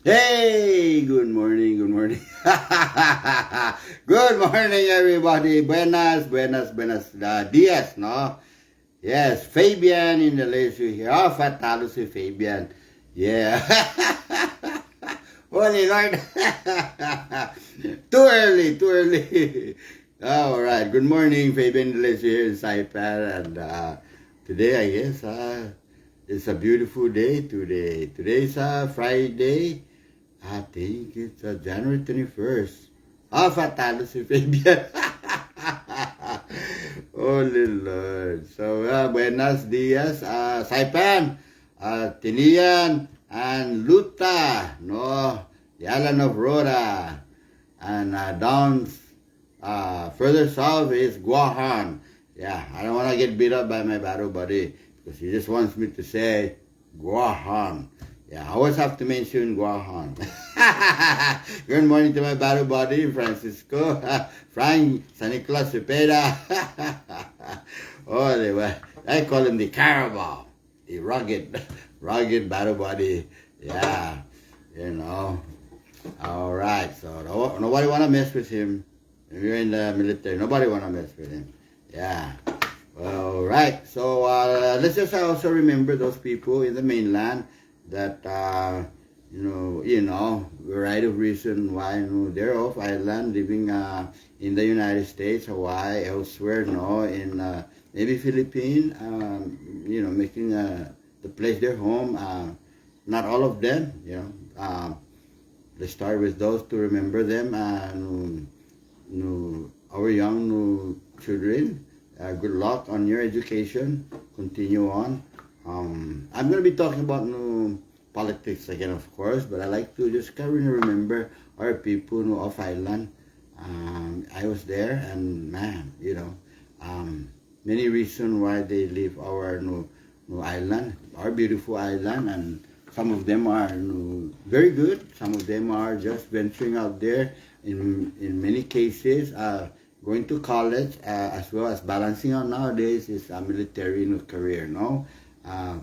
Hey, good morning, good morning. Good morning, everybody. Buenas dias, no? Yes, Fabian Indalecio here. Oh, fatalo si Fabian. Yeah. Holy Lord. Too early, too early. All right, good morning, Fabian Indalecio here in Saipan. And today, I guess, it's a beautiful day today. Today's Friday. I think it's January 21st. Ah, fatalo si Fabian. Holy Lord. So, buenos dias, Saipan, Tinian, and Luta, no, the island of Rota. And down further south is Guahan. Yeah, I don't want to get beat up by my battle buddy because he just wants me to say Guahan. Yeah, I always have to mention Guahan. Good morning to my battle buddy, Francisco, Frank, San Nicolas Cepeda. Oh, I call him the Carabao, the rugged battle buddy. Yeah, you know. All right, so nobody want to mess with him. If you're in the military, nobody want to mess with him. Yeah. All right, so let's just also remember those people in the mainland that variety of reason why they're off island, living in the United States, Hawaii, elsewhere, in maybe Philippines, making the place their home. Not all of them, let's start with those to remember them. Our young children, good luck on your education. Continue on. I'm going to be talking about politics again, of course, but I like to just kind of remember our people off island. I was there, and man, many reasons why they leave our island, our beautiful island, and some of them are very good. Some of them are just venturing out there. In many cases, going to college, as well as balancing out nowadays is a military career,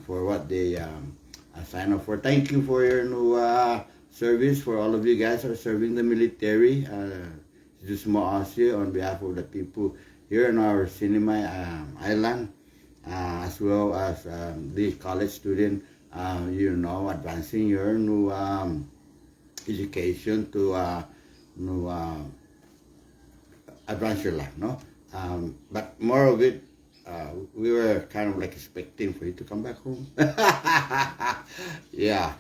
for what they sign up for. Thank you for your service. For all of you guys who are serving the military, just on behalf of the people here in our CNMI island, as well as the college student, advancing your education to advance your life, but more of it, we were kind of like expecting for you to come back home. Yeah.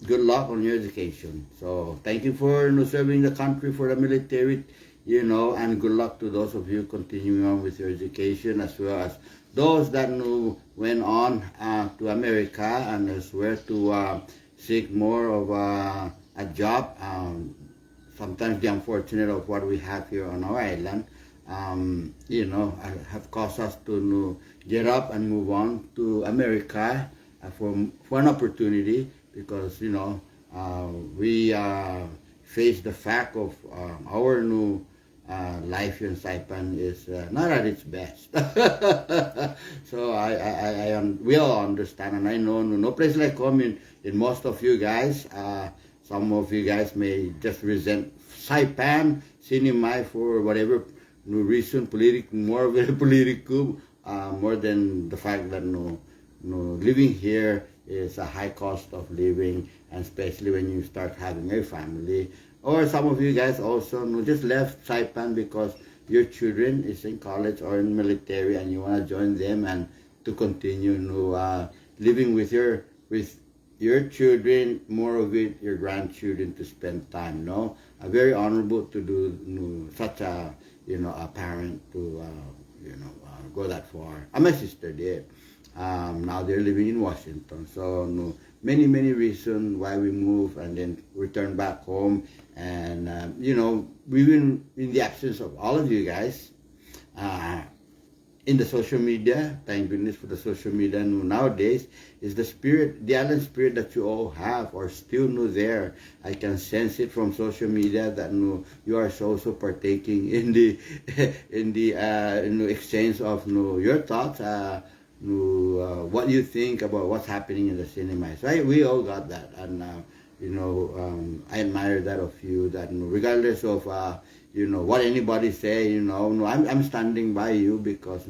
Good luck on your education. So thank you for serving the country, for the military, and good luck to those of you continuing on with your education, as well as those that went on to America and elsewhere to seek more of a job. Sometimes the unfortunate of what we have here on our island, have caused us to get up and move on to America for an opportunity, because we face the fact of our life here in Saipan is not at its best. So we all understand, and I know no place like home in most of you guys. Some of you guys may just resent Saipan, CNMI for whatever reason, more of a political, more than the fact that living here is a high cost of living, and especially when you start having a family. Or some of you guys also just left Saipan because your children is in college or in military, and you want to join them and to continue living with your children, more of it, your grandchildren, to spend time. Very honorable to do such a a parent to go that far. My sister did. Now they're living in Washington. So many reasons why we move and then return back home. And we've been in the absence of all of you guys. In the social media, thank goodness for the social media nowadays, is the spirit, the island spirit that you all have, or still there. I can sense it from social media that you are also partaking in the exchange of your thoughts, what you think about what's happening in the cinema. So we all got that, and I admire that of you, that regardless of what anybody say, no, I'm standing by you because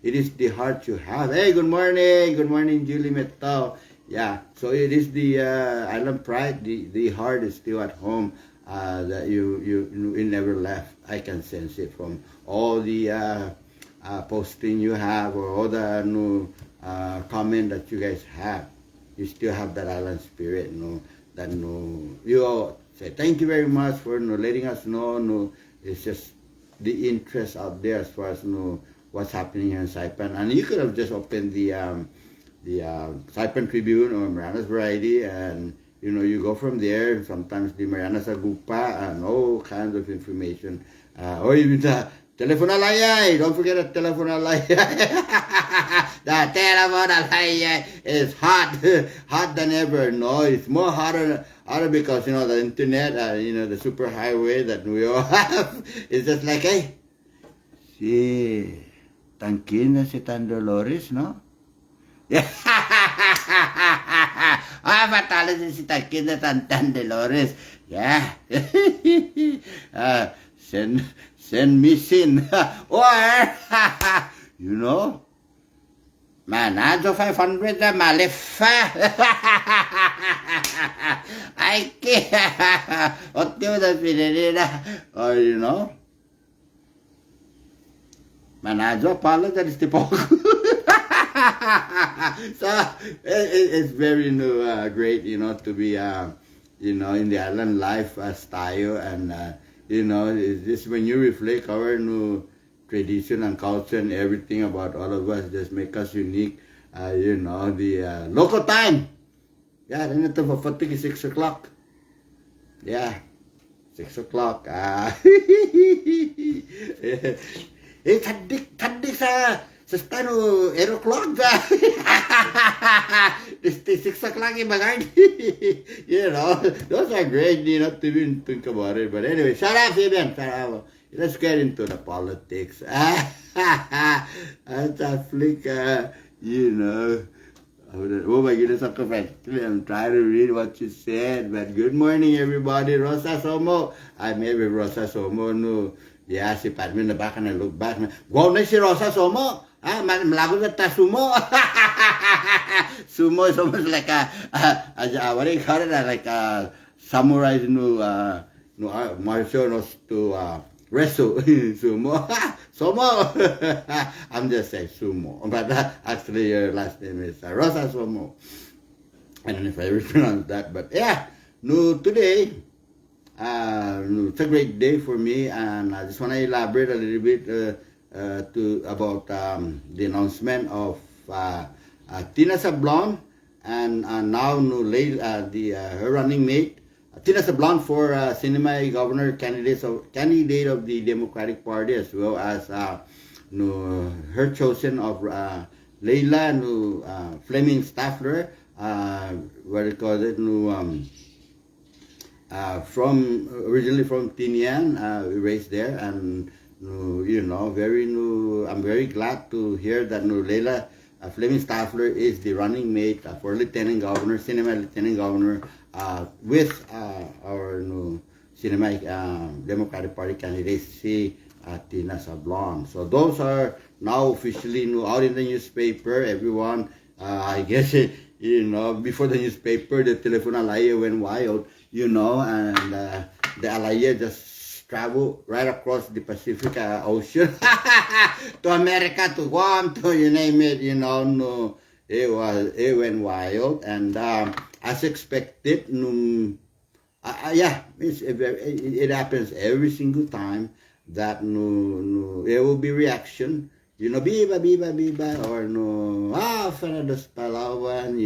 it is the heart you have. Hey, good morning, Julie Metao. Yeah, so it is the island pride. The heart is still at home. That you never left. I can sense it from all the posting you have, or all the comment that you guys have. You still have that island spirit, that you all say thank you very much for letting us know. It's just the interest out there as far as what's happening here in Saipan. And you could have just opened the Saipan Tribune or Mariana's Variety, and you go from there. Sometimes the Mariana's Agupa and all kinds of information, or even the Telephone Alayay. Don't forget the Telephone Alayay. The Telephone Alayay is hot than ever. No, it's more hotter because the internet, the super highway that we all have. It's just like, hey, si tangkin na si Tan Dolores, no? Yeah. Matalo si tangkin na Tan Dolores. Yeah. Send me sin. Or, Manado 500 na malifa. I can't. What do you pinirina? Or, Manado pala, that is the poco. So, it's very great, to be, in the island life style, and, it's just when you reflect our tradition and culture and everything about all of us, just make us unique. The local time. Yeah, then ito for 6 o'clock. Yeah, 6 o'clock. Tadik sa stano 8 o'clock. This 6 o'clock in Bagay. Those are great, to even think about it. But anyway, shut up, Fabian. Let's get into the politics. That's a flick, Oh my goodness, I'm trying to read what you said. But good morning, everybody. Rosa Somo. I maybe Rosa Somo, no. Yeah, si Padme na baka na look back. Wow na si Rosa Somo. Malago na ta sumo. Sumo is almost like what do you call it? Like a samurai martial arts to wrestle. Sumo. Somo. I'm just saying sumo. But actually your last name is Rosa Somo. I don't know if I pronounce that, but yeah. Today, it's a great day for me, and I just want to elaborate a little bit about the announcement of Tina Sablan and now her running mate Tina Sablan for CNMI Governor candidate of the Democratic Party, as well as her chosen of Leila Fleming Staffler, what do you call it, originally from Tinian, raised there, and I'm very glad to hear that Leila Fleming Staffler is the running mate for Lieutenant Governor, CNMI Lieutenant Governor, with our CNMI Democratic Party candidate, Tina Sablan. So those are now officially out in the newspaper. Everyone, I guess, before the newspaper, the telephone alaya went wild, and the alaya just traveled right across the Pacific Ocean to America, to Guam, to you name it, it went wild, and as expected, it happens every single time that there will be reaction, biba, or Fernandez Palawan,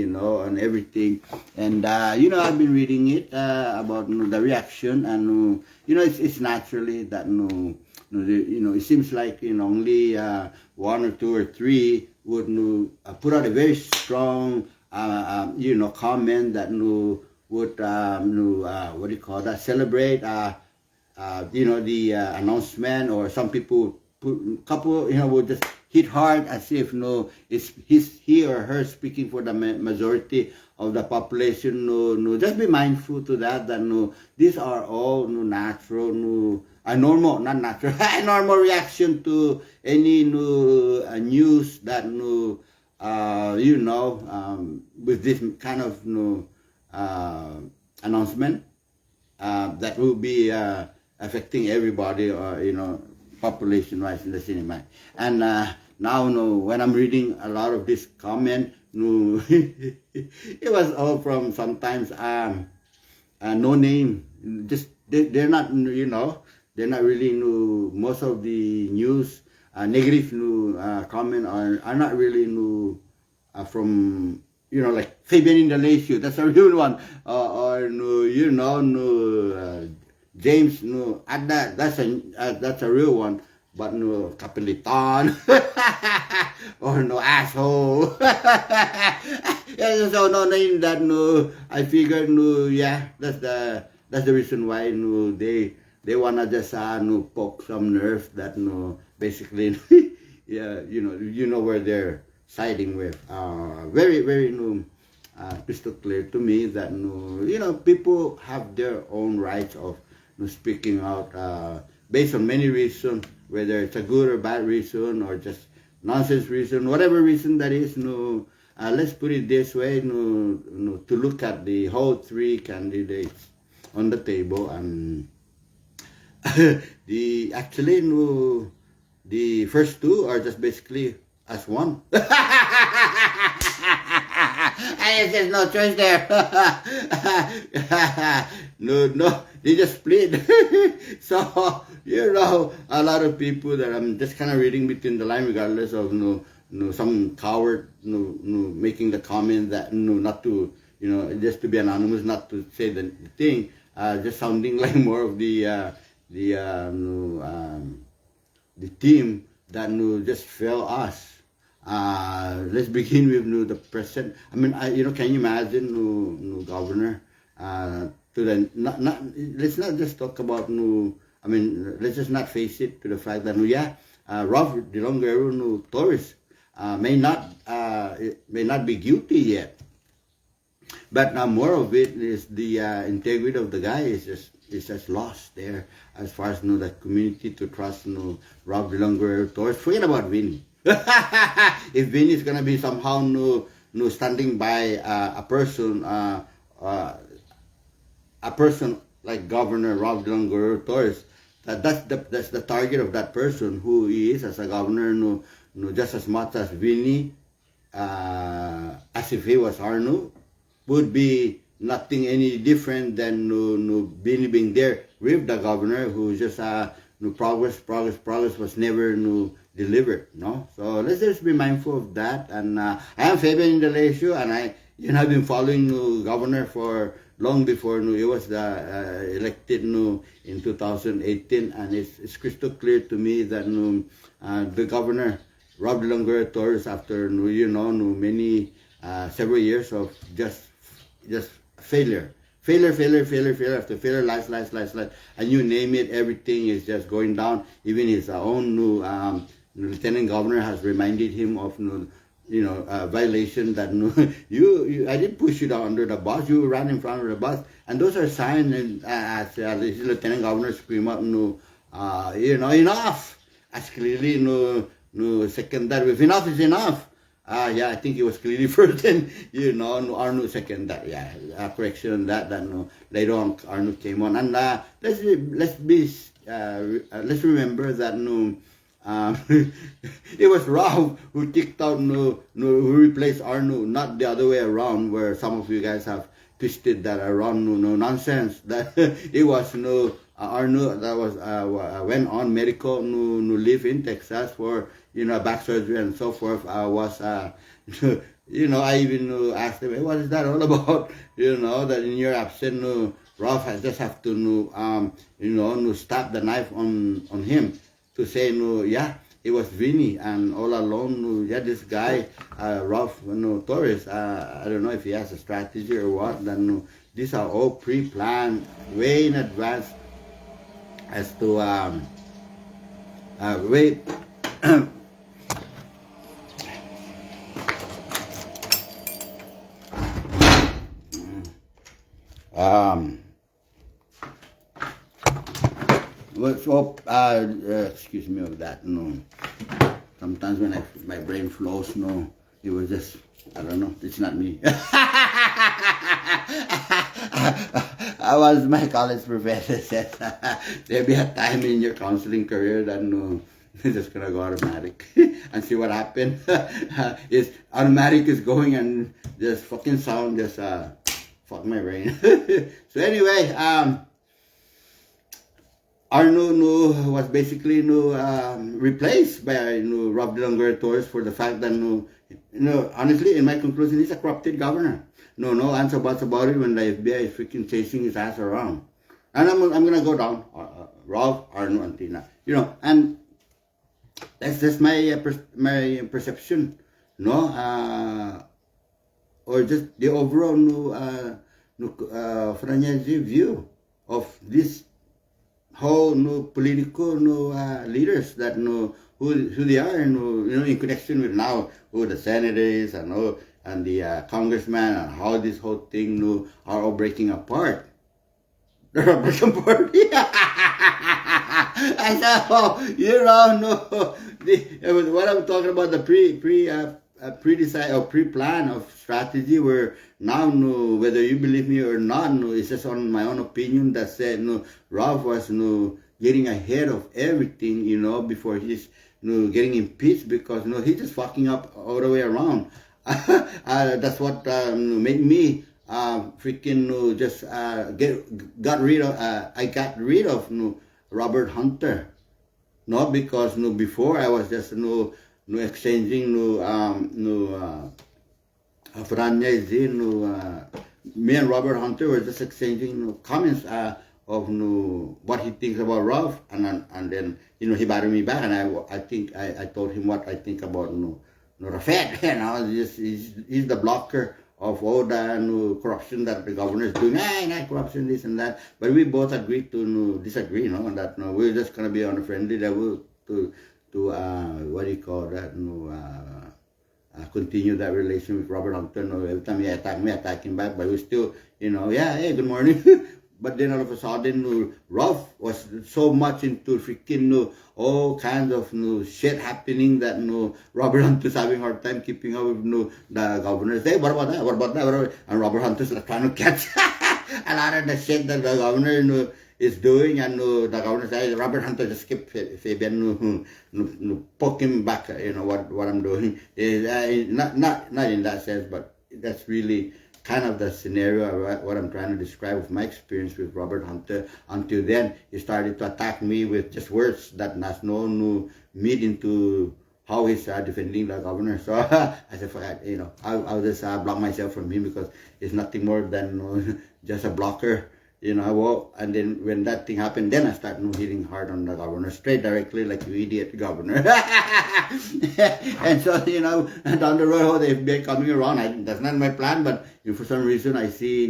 and everything. And, I've been reading it about the reaction, and, it's naturally that, it seems like, only 1 or 2 or 3 would put out a very strong, comment that would, what do you call that, celebrate, the announcement, or some people would just hit hard as if no, it's he or her speaking for the majority of the population. No, just be mindful to that. That no, these are all no natural, no, a normal, not natural, a normal reaction to any no news that no, with this kind of no announcement that will be affecting everybody, population-wise in the CNMI. And now, no, when I'm reading a lot of this comment, no, it was all from sometimes no name. Just they're not, they're not really most of the news negative comment are not really from like Fabian Indalecio, that's a real one, or James that's a real one, but Kapilitan or asshole. Yeah, so no name that I figured yeah, that's the reason why they wanna just poke some nerve that basically yeah, where they're siding with. Very crystal clear to me that people have their own rights of speaking out based on many reasons, whether it's a good or bad reason or just nonsense reason, whatever reason that is. Let's put it this way: to look at the whole three candidates on the table, and the first two are just basically as one. And there's no choice there. No, they just split. So, a lot of people that I'm just kind of reading between the line, regardless of some coward making the comment that not to, just to be anonymous, not to say the thing, just sounding like more of the team that just fail us. Let's begin with the present. I mean, can you imagine Governor to the let's not just talk about let's just not face it to the fact that Ralph Dlg Torres may not be guilty yet, but more of it is the integrity of the guy is just lost there as far as the community to trust Ralph Dlg Torres. Forget about Vinny. If Vinny is gonna be somehow standing by a person like Governor Ralph Dlg Torres, that's the target of that person, who he is as a governor, just as much as Vinny, as if he was Arnold, would be nothing any different than Vinny being there with the governor, who just progress was never delivered. So let's just be mindful of that. And I am Fabian Indalecio, and I've been following Governor for long before he was elected in 2018, and it's crystal clear to me that the Governor Ralph Dlg Torres, after many several years of just failure after failure, lies, and you name it, everything is just going down. Even his own lieutenant governor has reminded him of violation that I didn't push you down under the bus, you ran in front of the bus, and those are signs. And as lieutenant governor scream out enough, as clearly second that with enough is enough. I think it was clearly first, and Arnold second that. Correction on that. Later on Arnold came on, and let's remember that it was Ralph who kicked out who replaced Arnold, not the other way around, where some of you guys have twisted that around. Nonsense. That it was Arnold that was went on medical leave in Texas for back surgery and so forth. Was I even asked him, what is that all about? That in your absence, Ralph has just have to stab the knife on him, to say it was Vinny, and all along this guy Ralph Torres, I don't know if he has a strategy or what. Then these are all pre-planned way in advance as to Um, so, excuse me of that, no. Sometimes when my brain flows, no, it was just, I don't know, it's not me. I was, my college professor said, there'll be a time in your counseling career that no, you're just gonna go automatic and see what happened. Is automatic is going and just fucking sound just fuck my brain. So anyway, Arnold was basically replaced by Ralph Dlg Torres for the fact that honestly, in my conclusion, he's a corrupted governor. No ands or buts about it when the FBI is freaking chasing his ass around. And I'm gonna go down Ralph, Arnold, and Tina. And that's just my perception, or just the overall franchise view of this whole political leaders that who they are in connection with now who the senators and the congressman and how this whole thing are all breaking apart. They're all breaking apart. And so what I'm talking about, the pre-decide or pre-plan of strategy, where now whether you believe me or not, it's just on my own opinion that said Ralph was getting ahead of everything before he's getting impeached, because he's just fucking up all the way around. That's what made me freaking just got rid of Robert Hunter. Not because before I was just exchanging me and Robert Hunter were just exchanging comments of what he thinks about Ralph, and then he battered me back, and I think I told him what I think about Rafet. He's the blocker of all the corruption that the governor is doing. Not corruption, this and that. But we both agreed to disagree, that we're just gonna be on a friendly level to what do you call that? Continue that relation with Robert Hunter. Every time he attacked me, attacking back, but we still, hey, good morning. But then all of a sudden, Ralph was so much into freaking all kinds of shit happening that Robert Hunter's having a hard time keeping up with the governor. Hey, what about that? What about that? And Robert Hunter's like trying to catch a lot of the shit that the governor is doing, and the governor says, Robert Hunter, just keep Fabian, poke him back. What I'm doing is not in that sense, but that's really kind of the scenario of what I'm trying to describe with my experience with Robert Hunter. Until then, he started to attack me with just words that has no meat into how he's defending the governor. So I said, forget, I'll just block myself from him, because it's nothing more than just a blocker. And then when that thing happened, then I start hitting hard on the governor, straight directly, like you idiot governor. And so, down the road, the FBI coming around, that's not my plan, but for some reason I see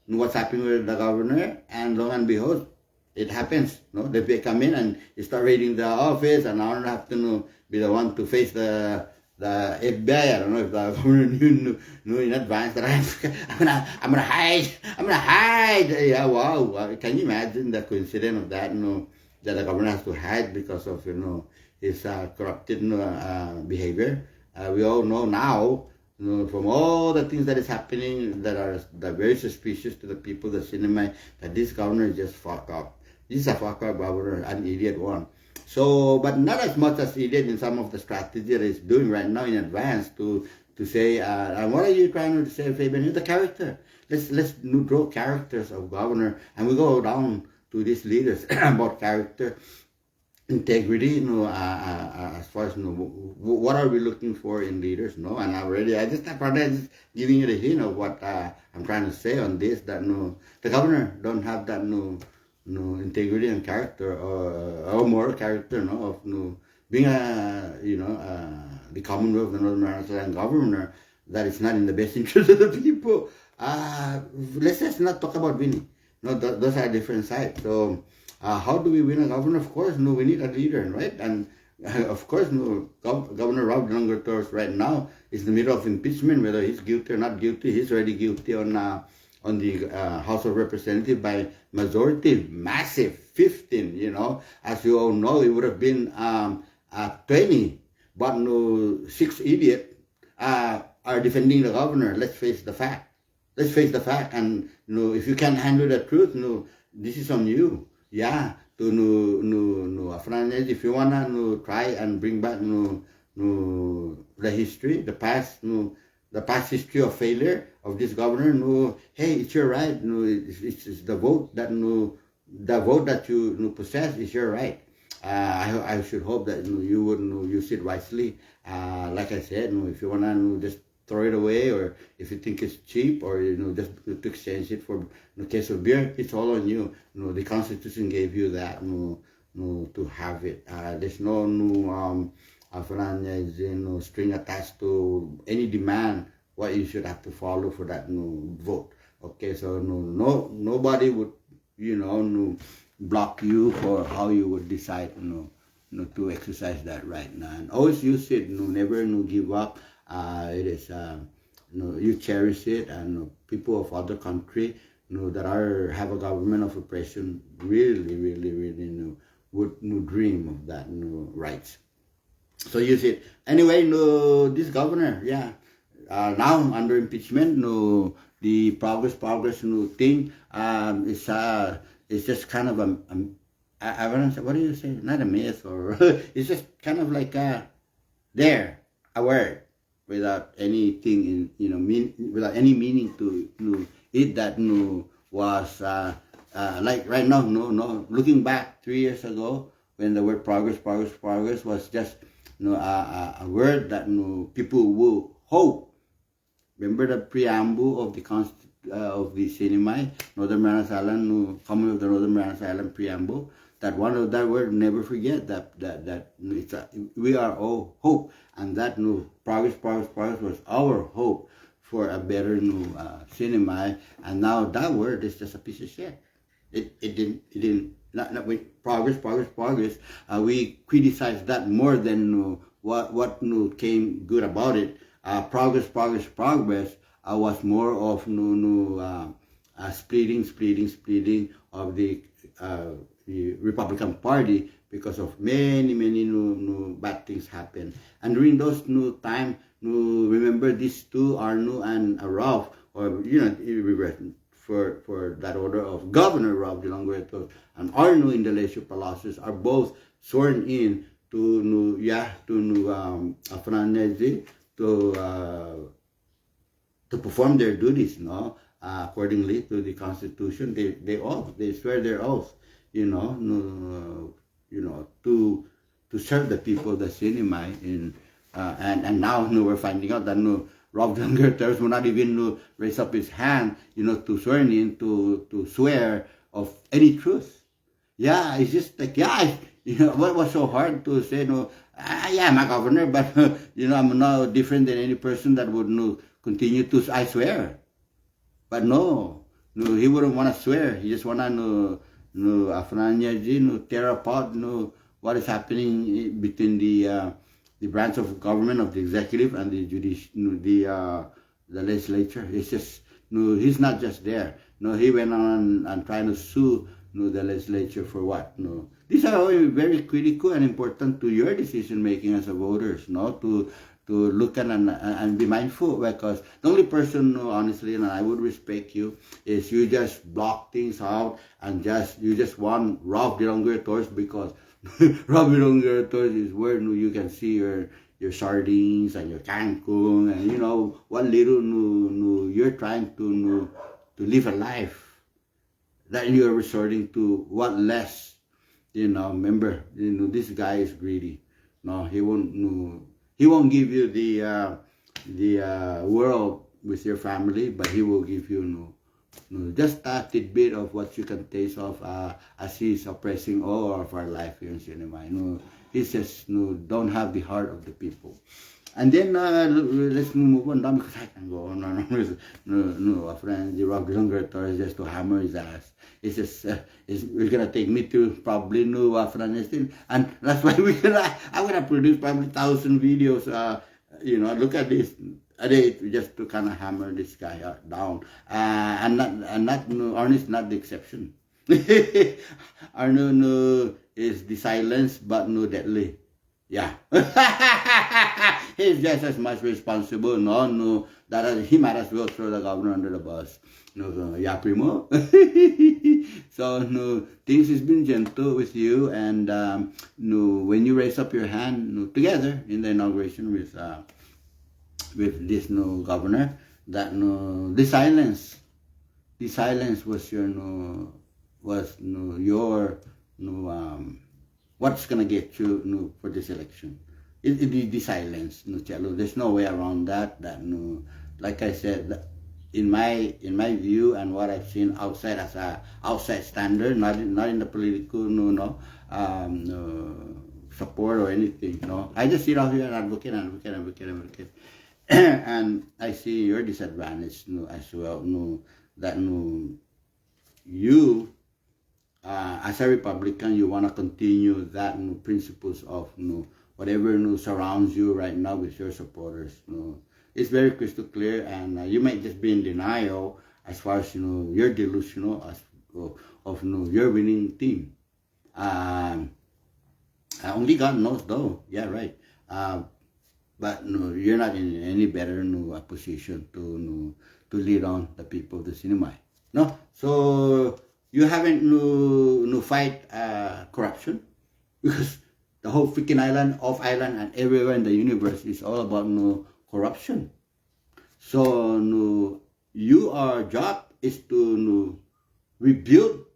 what's happening with the governor, and lo and behold, it happens. The FBI come in and you start raiding the office, and I don't have to be the one to face the FBI. I don't know if the governor knew in advance that I'm gonna hide. Yeah, wow. Can you imagine the coincidence of that? That the governor has to hide because of his corrupted behavior. We all know now, from all the things that is happening that are very suspicious to the people, the CNMI, that this governor is just fucked up. This is a fucked up governor, an idiot one. So, but not as much as he did in some of the strategy that he's doing right now in advance to say, what are you trying to say, Fabian? The character. Let's draw characters of governor, and we go down to these leaders about character, integrity, as far as what are we looking for in leaders, and I just started giving you the hint of what I'm trying to say on this, that the governor don't have that integrity and character or moral character of being the Commonwealth of Northern Ireland governor, that is not in the best interest of the people. Let's just not talk about winning. Those are different sides. So how do we win a governor? Of course, we need a leader, right? And of course, Governor Ralph Dlg Torres right now is in the middle of impeachment, whether he's guilty or not guilty. He's already guilty on on the House of Representatives by majority, massive 15. As you all know, it would have been 20, but no 6 idiots are defending the governor. Let's face the fact. Let's face the fact. And if you can't handle the truth, this is on you. Yeah. If you wanna try and bring back the history, the past history of failure of this governor, hey, it's your right. It's the vote that you possess is your right. I should hope that you would use it wisely. Like I said, if you wanna just throw it away, or if you think it's cheap, or just to exchange it for a case of beer, it's all on you. The Constitution gave you that to have it. There's no string attached to any demand what you should have to follow for that vote. Okay, so nobody would block you for how you would decide to exercise that right now. And always use it. Never give up. It is you cherish it, and people of other country that have a government of oppression really would dream of that rights. So use it anyway. This governor, now under impeachment, the progress thing it's just kind of what do you say? Not a myth, or it's just kind of like a word without anything without any meaning to it that was like right now. Looking back 3 years ago, when the word progress was just a word that people will hope. Remember the preamble of the CNMI Northern Marianas Island, Common of the Northern Marianas Island preamble. That one of that word, never forget that it's we are all hope, and that progress was our hope for a better CNMI, and now that word is just a piece of shit. It didn't not with progress. We criticized that more than what came good about it. Progress was more of splitting of the Republican Party, because of many bad things happen. And during those time, remember these two, Arnold and Ralph, or for that order of Governor Ralph Dlg Torres and Arnold Indalecio Palacios are both sworn in to perform their duties, accordingly to the Constitution. They swear their oath, to serve the people, the CNMI, and now we're finding out that Ralph Dlg Torres will not even raise up his hand, to swear in to swear of any truth. Yeah, it's just like what was so hard to say? I'm a governor, but I'm no different than any person that would continue to I swear. But no, he wouldn't want to swear. He just want to tear apart what is happening between the branch of government of the executive and the legislature. It's just he's not just there. He went on and trying to sue the legislature for what? These are all very critical and important to your decision making as a voters. To look at and be mindful, because the only person, honestly, and I would respect you, is you just block things out and you just want Ralph Dlg Torres, because Ralph Dlg Torres is where you can see your sardines and your kangkong, and what little you're trying to live a life that you're resorting to what less. Remember, this guy is greedy. He won't give you the world with your family, but he will give you just a tidbit of what you can taste of as he's oppressing all of our life here in CNMI. He says don't have the heart of the people. And then let's move on down, because I can go on a friend, the Ralph Dlg Torres, just to hammer his ass. It's just it's gonna take me to probably Afghanistan, and that's why I'm gonna produce probably 1,000 videos. Look at this. they just to kind of hammer this guy down. And no, Arnold is not the exception. Arnold no, is the silence but no deadly. Yeah. He's just as much responsible. No, that he might as well throw the governor under the bus. No, yeah, primo. So, no, things has been gentle with you, and no, when you raise up your hand, no, together in the inauguration with this no governor, that no, the silence was your no, your no what's gonna get you no, for this election. The silence, no, Chelo. There's no way around that. That no, like I said, in my view and what I've seen outside as a outside standard, not in the political no support or anything. No, I just sit out here and advocate, and I see your disadvantage no, as well. No, that no, you as a Republican, you want to continue that no, principles of no, whatever no, surrounds you right now with your supporters. No, it's very crystal clear, and you might just be in denial as far as you know you're delusional as of no, your winning team. Only God knows, though. Yeah, right. But no, you're not in any better no, position to lead on the people of the CNMI. No, so you haven't no fight corruption, because the whole freaking island, off island, and everywhere in the universe is all about no corruption. So no, your job is to no, rebuild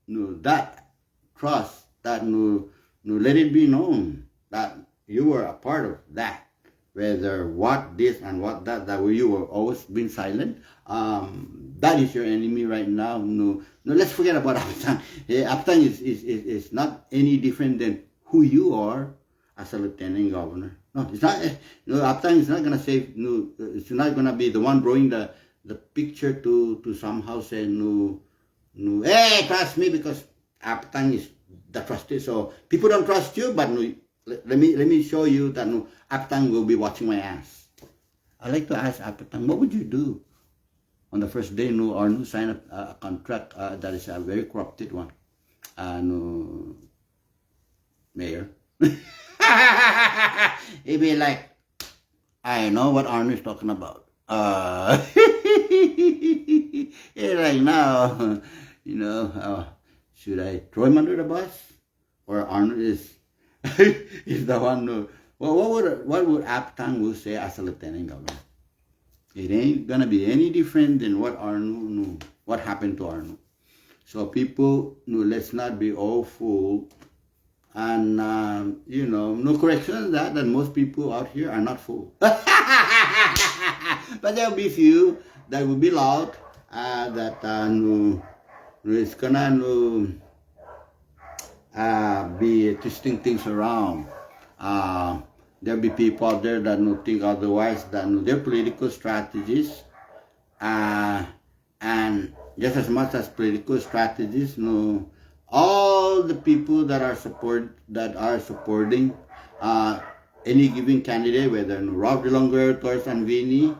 no, that trust, that no, let it be known that you were a part of that. Whether what this and what that you were always been silent. That is your enemy right now. No, let's forget about Aptang. Aptang is not any different than who you are as a lieutenant governor. No, it's not. No, Aptang is not gonna say. No, it's not gonna be the one drawing the picture to somehow say no. Hey, trust me, because Aptang is the trusted. So people don't trust you, but no, let me show you that no, Aptang will be watching my ass. I like to ask Aptang, what would you do on the first day no Arnold sign a contract that is a very corrupted one? No, Mayor. He'd be like, I know what Arnold is talking about. He's like, now, you know, should I throw him under the bus, or Arnold is the one who? Well, what would Aptang will say as a lieutenant governor? It ain't gonna be any different than what Arnold knew, what happened to Arnold. So people, let's not be all fooled, and you know, no correction on that most people out here are not fooled. But there'll be few that will be loud, that it's gonna be twisting things around. There'll be people out there that think otherwise, that their political strategies, and just as much as political strategies, all the people that are supporting any given candidate, whether Ralph Dlg Torres and Vinny,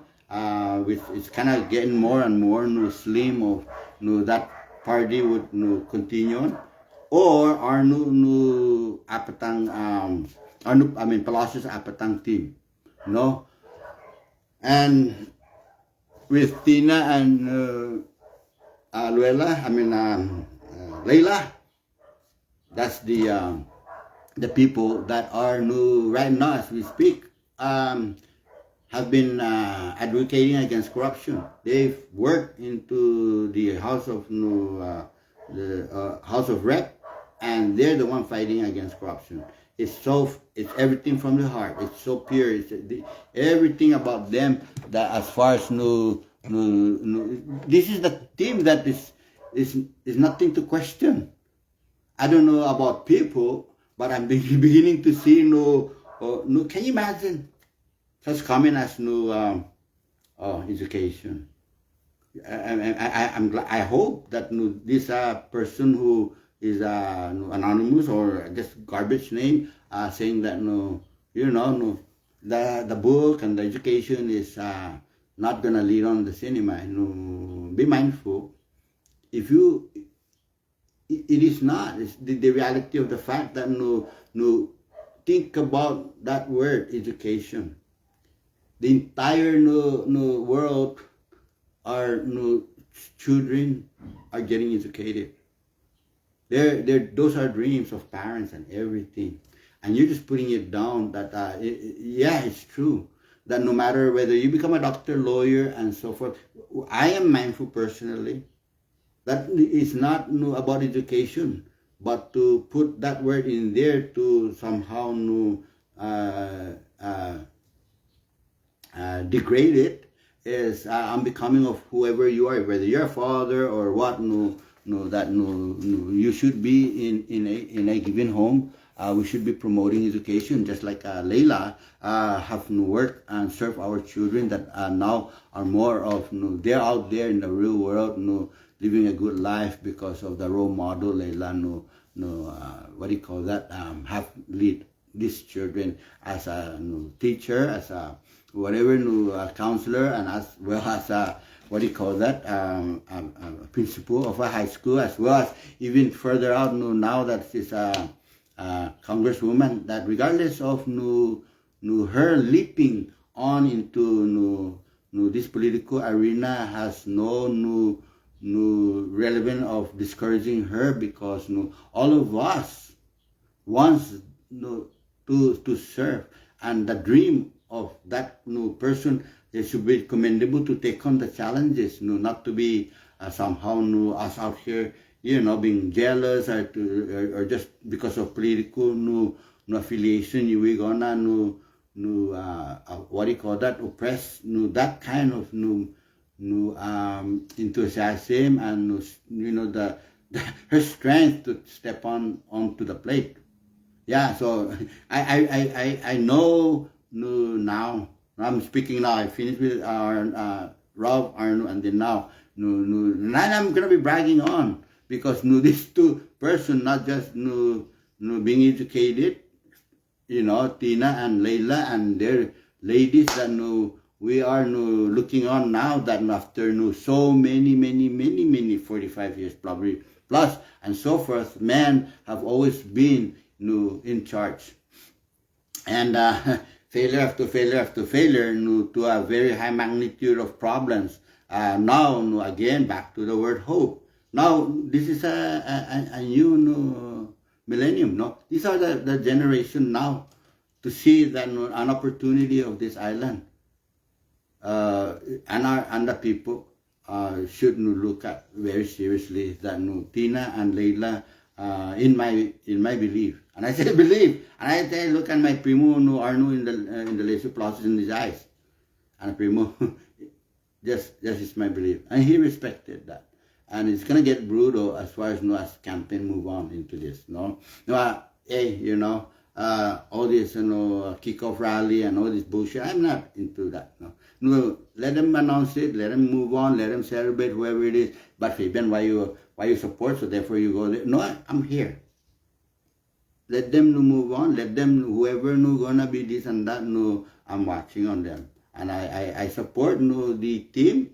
which is kind of getting more and more slim of that party would continue on, or our new Apatang Palacios Apatang team, and with Tina and Layla, that's the people that are new right now as we speak, have been advocating against corruption. They've worked into the House of House of Rep, and they're the one fighting against corruption. It's everything from the heart. It's so pure. It's everything about them that, as far as this is the team that is nothing to question. I don't know about people, but I'm beginning to see can you imagine such comment as education? I hope that this person who is anonymous or just garbage name saying that the book and the education is not gonna lead on the CNMI. No, be mindful. If you, it is not. It's the reality of the fact that no, think about that word education. The entire world are children are getting educated. Those are dreams of parents and everything. And you're just putting it down that, yeah, it's true. That no matter whether you become a doctor, lawyer, and so forth, I am mindful personally that it's not about education, but to put that word in there to somehow degrade it is unbecoming of whoever you are, whether you're a father or what. You should be in a given home. We should be promoting education, just like Leila have worked and serve our children that now are more of they're out there in the real world, living a good life because of the role model Leila what do you call that? Have lead these children as a teacher, as a whatever counselor, and as well as what do you call that? Principal of a high school, as well as even further out now that she's a congresswoman. That regardless of her leaping on into this political arena has no relevance of discouraging her, because all of us wants to serve, and the dream of that person, it should be commendable to take on the challenges, not to be somehow us out here, being jealous or just because of political affiliation, we're gonna what do you call that? Oppress that kind of enthusiasm and her strength to step onto the plate. Yeah, so I know now. I'm speaking now. I finished with Ralph, Arnold, and then now I'm gonna be bragging on, because these two person, not just being educated, Tina and Leila and their ladies that we are looking on now, that after so many 45 years probably plus and so forth, men have always been in charge, and failure after failure after failure to a very high magnitude of problems. Now again back to the word hope. Now this is a new millennium. These are the generation now to see that an opportunity of this island, and the people should look at very seriously that Tina and Leila, in my belief, and I say believe, and I say look at my primo Arnold Indalecio Palacios in his eyes, and primo just is my belief, and he respected that. And it's gonna get brutal as far as as campaign move on into this. Hey, all this kickoff rally and all this bullshit. I'm not into that. No, let them announce it. Let them move on. Let them celebrate whoever it is. But Fabian, why you support? So therefore you go there. No, I'm here. Let them move on. Let them whoever gonna be this and that. I'm watching on them, and I support the team.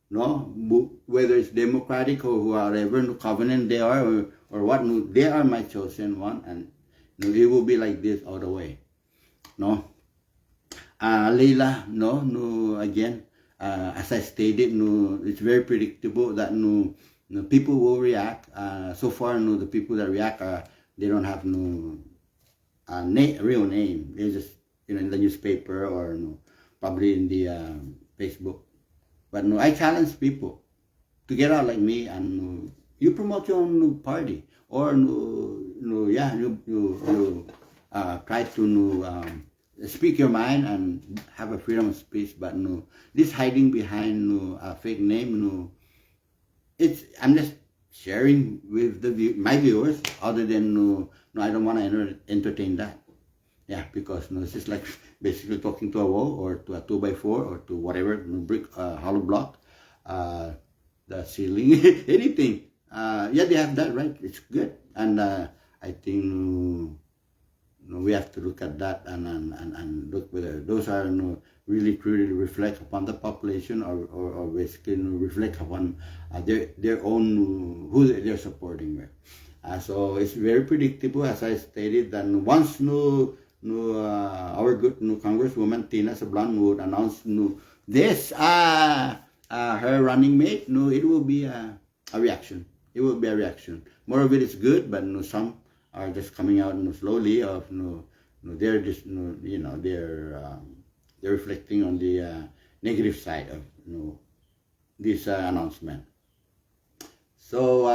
Whether it's Democratic or whatever covenant they are or what, they are my chosen one, and it will be like this all the way. Leila, again, as I stated, it's very predictable that people will react. So far, the people that react they don't have real name. They just in the newspaper or probably in the Facebook. But I challenge people to get out like me, and you promote your own party, or you try to speak your mind and have a freedom of speech. But this hiding behind a fake name, I'm just sharing with my viewers. Other than I don't want to entertain that. Yeah, because it's just like basically talking to a wall or to a 2x4 or to whatever brick, hollow block, the ceiling, anything. Yeah, they have that right. It's good, and I think we have to look at that and look whether those are really truly reflect upon the population or basically reflect upon their own who they're supporting with. So it's very predictable, as I stated, that once our good Congresswoman Tina Sablan would announce this her running mate, it will be a reaction. It will be a reaction. More of it is good, but some are just coming out slowly of they're just they're reflecting on the negative side of this announcement. So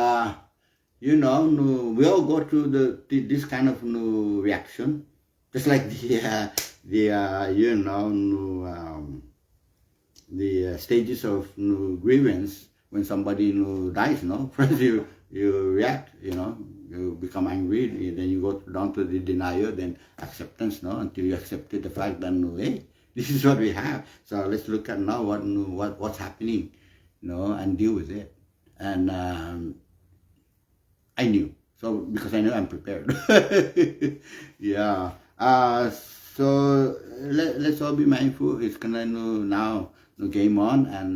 we all go through this kind of reaction, just like the stages of grievance when somebody dies. First you react, you become angry, then you go down to the denial, then acceptance, until you accepted the fact that hey, this is what we have. So let's look at now what's happening, and deal with it. And I knew, so because I know I'm prepared. Yeah. So let's all be mindful. It's gonna now game on, and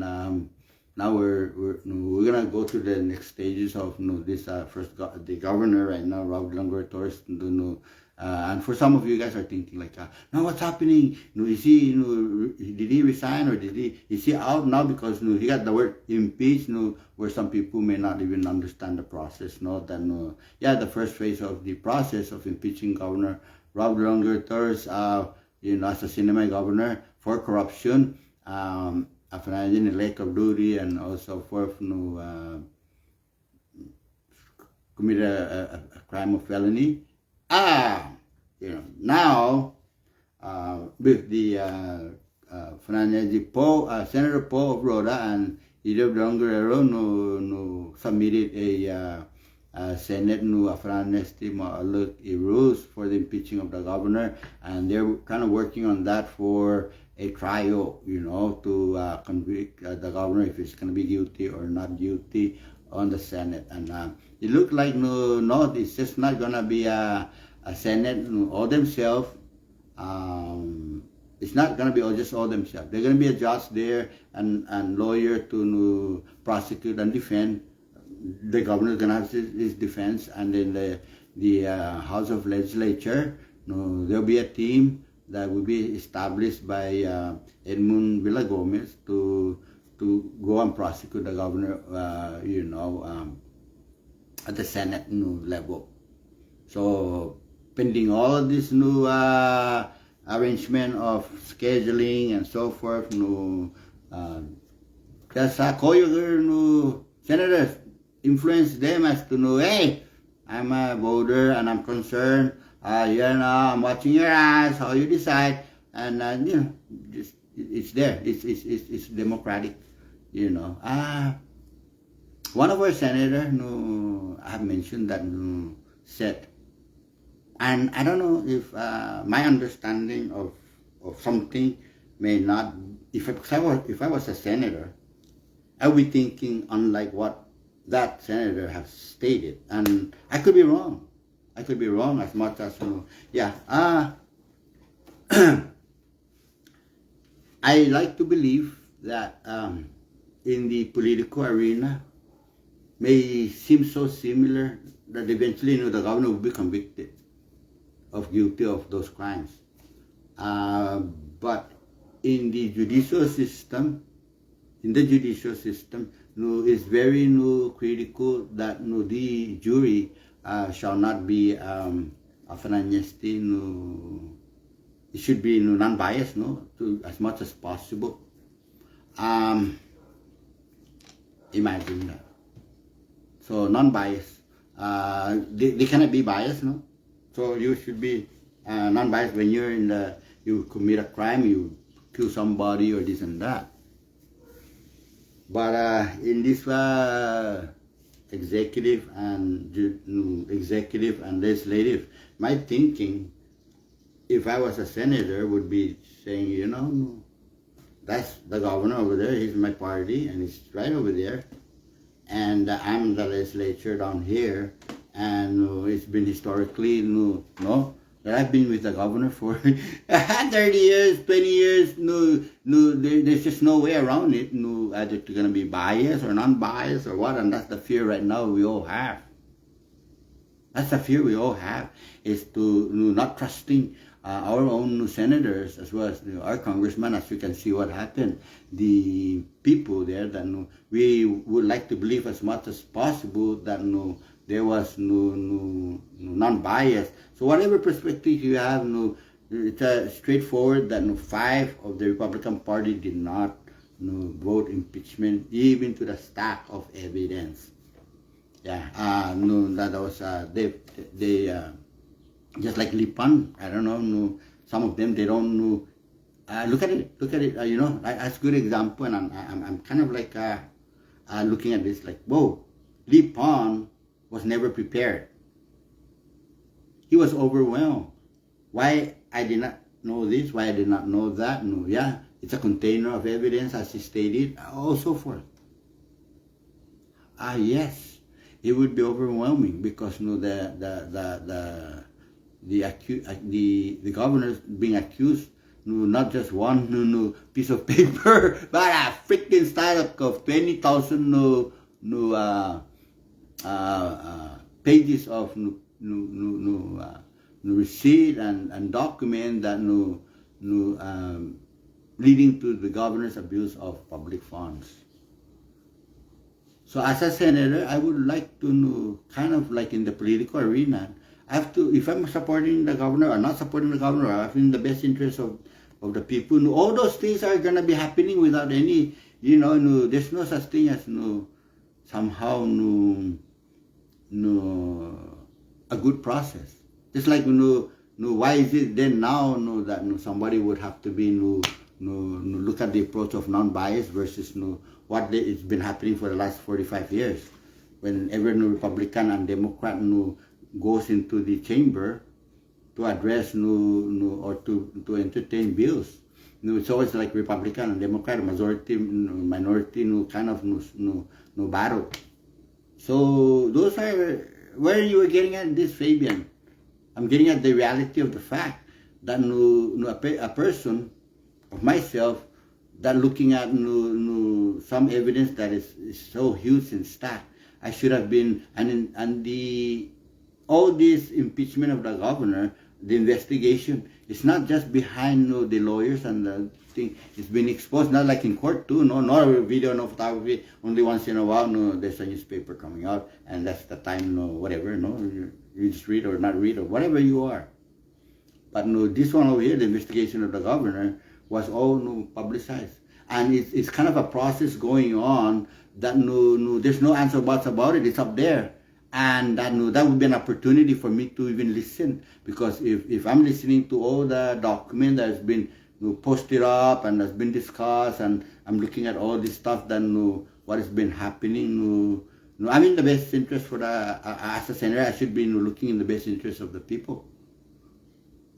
now we're gonna go to the next stages of this first the governor right now, Ralph Dlg Torres. And for some of you guys are thinking like, now what's happening? Is he did he resign, or is he out now because he got the word impeached? Where some people may not even understand the process. The first phase of the process of impeaching Governor Ralph Dlg Torres, as a CNMI governor for corruption, in the lack of duty, and also for committed a crime of felony. Now with the Senator Poe of Rhoda and Don Guerrero submitted a Senate rules for the impeaching of the governor, and they're kind of working on that for a trial, to convict the governor if he's going to be guilty or not guilty on the Senate. And it looked like it's just not going to be a Senate all themselves. It's not going to be just all themselves. They're going to be a judge there and lawyer to prosecute and defend. The governor is going to have his defense, and then the House of Legislature, there'll be a team that will be established by Edmund Villagomez to go and prosecute the governor, at the Senate level. So pending all of this new arrangement of scheduling and so forth, just call your senators, influence them as to know, hey, I'm a voter and I'm concerned. I'm watching your eyes, how you decide, and it's there. It's democratic, One of our senators, I have mentioned that, said, and I don't know if my understanding of something may not. If I was a senator, I would be thinking unlike what that senator has stated, and I could be wrong. I could be wrong as much as I like to believe that in the political arena may seem so similar that eventually the governor will be convicted of guilty of those crimes. But in the judicial system, it's very critical that the jury shall not be it should be non-biased, to as much as possible. Imagine that. So non-biased. They cannot be biased, So you should be non-biased when you commit a crime, you kill somebody or this and that. But in this executive and legislative, my thinking, if I was a senator, would be saying, that's the governor over there, he's my party, and he's right over there, and I'm the legislature down here, and it's been historically that I've been with the governor for 30 years, 20 years. There's just no way around it. No, either it's going to be biased or non-biased or what, and that's the fear right now we all have. That's the fear we all have, is to not trusting our own senators as well as our congressmen. As you can see what happened, the people there that we would like to believe as much as possible that there was non-bias. So whatever perspective you have, it's straightforward that 5 of the Republican Party did not vote impeachment, even to the stack of evidence. Yeah, that was they just like Lipan. I don't know. Some of them they don't know. Look at it. That's a good example, and I'm kind of like looking at this like, whoa, Lipan was never prepared. He was overwhelmed. Why I did not know this? Why I did not know that? No, yeah, it's a container of evidence, as he stated, all so forth. Yes. It would be overwhelming because the governors being accused, not just one piece of paper, but a freaking stack of 20,000 pages of receipt and document that leading to the governor's abuse of public funds. So as a senator, I would like to know, kind of like in the political arena, I have to, if I'm supporting the governor or not supporting the governor, I'm in the best interest of the people. All those things are going to be happening without any, there's no such thing as somehow a good process. Just like why is it then now that somebody would have to be look at the approach of non-bias versus what it's been happening for the last 45 years. Whenever Republican and Democrat goes into the chamber to address or to entertain bills, it's always like Republican and Democrat, majority, minority, kind of battle. So those are where you are getting at this, Fabian. I'm getting at the reality of the fact that a person of myself that looking at some evidence that is so huge and stacked, I should have been, and all this impeachment of the governor, the investigation, it's not just behind the lawyers and the thing. It's been exposed, not like in court too. Not a video, no photography. Only once in a while, there's a newspaper coming out, and that's the time, whatever. You just read or not read or whatever you are. But this one over here, the investigation of the governor, was all publicized, and it's kind of a process going on that there's no answer buts about it. It's up there, and that would be an opportunity for me to even listen, because if I'm listening to all the document that's been posted up and has been discussed, and I'm looking at all this stuff, then what has been happening, I'm in the best interest for as a senator, I should be looking in the best interest of the people.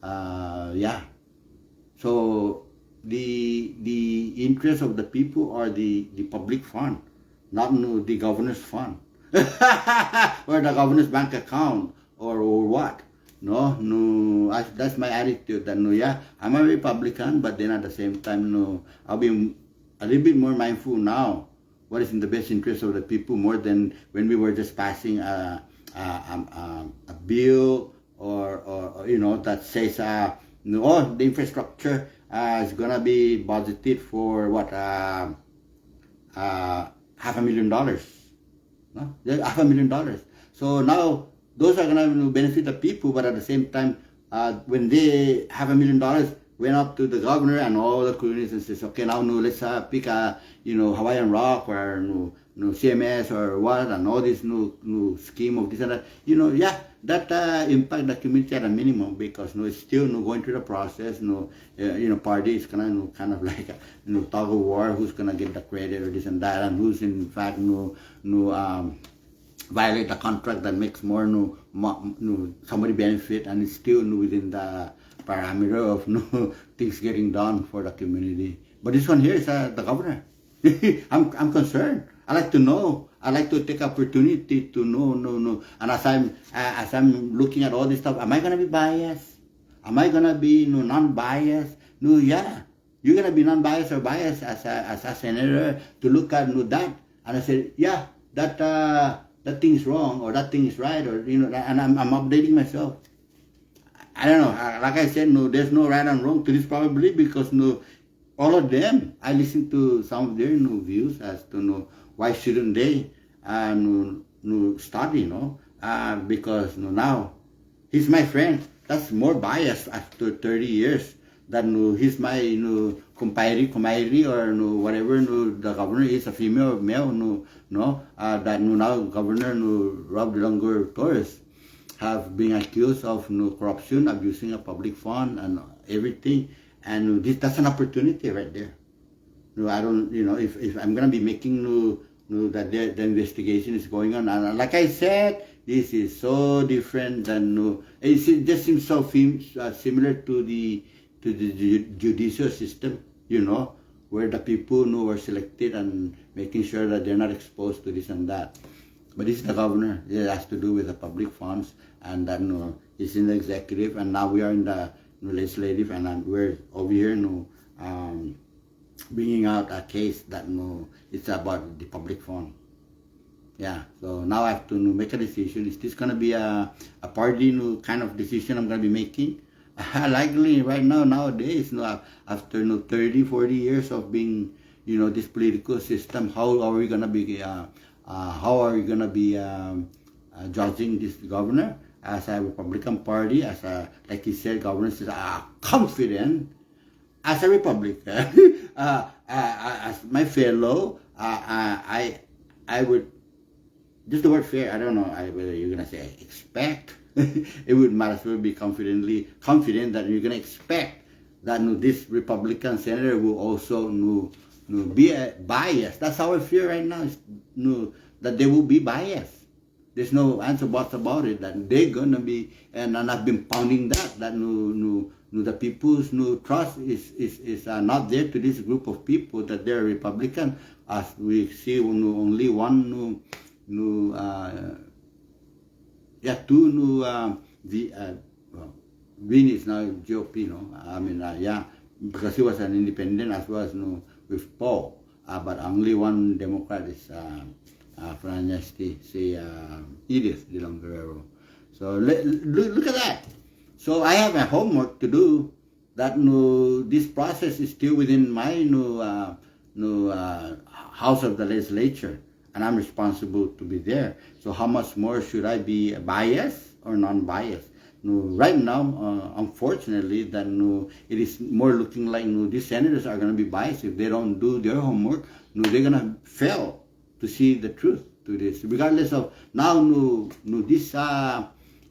Yeah. So the interest of the people are the public fund, not the governor's fund or the governor's bank account or what. That's my attitude. That yeah, I'm a Republican, but then at the same time, I'll be a little bit more mindful now. What is in the best interest of the people, more than when we were just passing a bill or that says the infrastructure is gonna be budgeted for what $500,000. No, $500,000. So now those are gonna benefit the people, but at the same time, when they $500,000 went up to the governor and all the communities and says, okay, now let's pick a Hawaiian Rock or CMS or what, and all this new scheme of this and that. Yeah, that impact the community at a minimum, because it's still going through the process. Party is gonna kind of like tug of war, who's gonna get the credit or this and that, and who's in fact violate the contract that makes more somebody benefit, and it's still within the parameter of things getting done for the community. But this one here is the governor. I'm concerned. I like to know. I like to take opportunity to know. And as I'm looking at all this stuff, am I gonna be biased? am I gonna be non-biased? No, yeah, you're gonna be non-biased or biased as a senator to look at that. And I said, yeah, that thing is wrong or that thing is right, or and I'm updating myself. I don't know. Like I said, there's no right and wrong to this probably because all of them, I listen to some of their views as to why shouldn't they study, because now he's my friend. That's more biased after 30 years than he's my kumpiri or whatever. The governor is a female or male. That now Governor Ralph Dlg Torres have been accused of corruption, abusing a public fund and everything. And that's an opportunity right there. I don't, if I'm gonna be making that the investigation is going on, and like I said, this is so different than it just seems so similar to the judicial system, where the people were selected and making sure that they're not exposed to this and that. But this is the governor. It has to do with the public funds, and that it's in the executive, and now we are in the legislative, and we're over here bringing out a case that it's about the public fund. Yeah, so now I have to make a decision. Is this going to be a party kind of decision I'm going to be making? Likely right now, nowadays, after 30, 40 years of being, this political system, how are we going to be judging this governor? As a Republican Party, like he said, governor is confident as a Republican, as my fellow, I would, just the word fair, I don't know whether you're going to say expect, it would might as well be confident that you're going to expect that this Republican senator will also be biased. That's our fear right now, is that they will be biased. There's no answer buts about it, that they're gonna be, and I've been pounding that the people's trust is not there to this group of people, that they're Republican, as we see only one Vin is now GOP, because he was an independent as well as with Paul, but only one Democrat is Edith Guerrero. So look at that. So I have a homework to do. That this process is still within my house of the legislature, and I'm responsible to be there. So how much more should I be biased or non-biased? Right now, unfortunately, that it is more looking like these senators are going to be biased if they don't do their homework. They're going to fail to see the truth to this, regardless of now.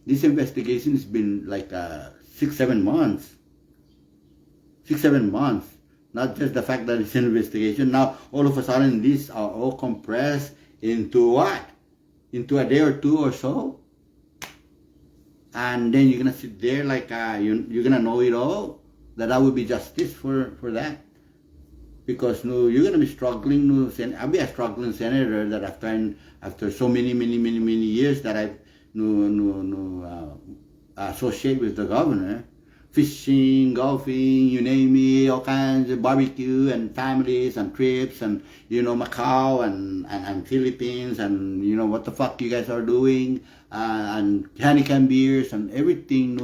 This investigation has been like 6-7 months. 6-7 months. Not just the fact that it's an investigation. Now all of a sudden these are all compressed into what? Into a day or two or so. And then you're gonna sit there like you're gonna know it all. That would be justice for that. Because you're gonna be struggling. I'll be a struggling senator that after so many years that I've associate with the governor, fishing, golfing, you name it, all kinds of barbecue and families and trips and Macau and Philippines and what the fuck you guys are doing and Heineken beers and everything.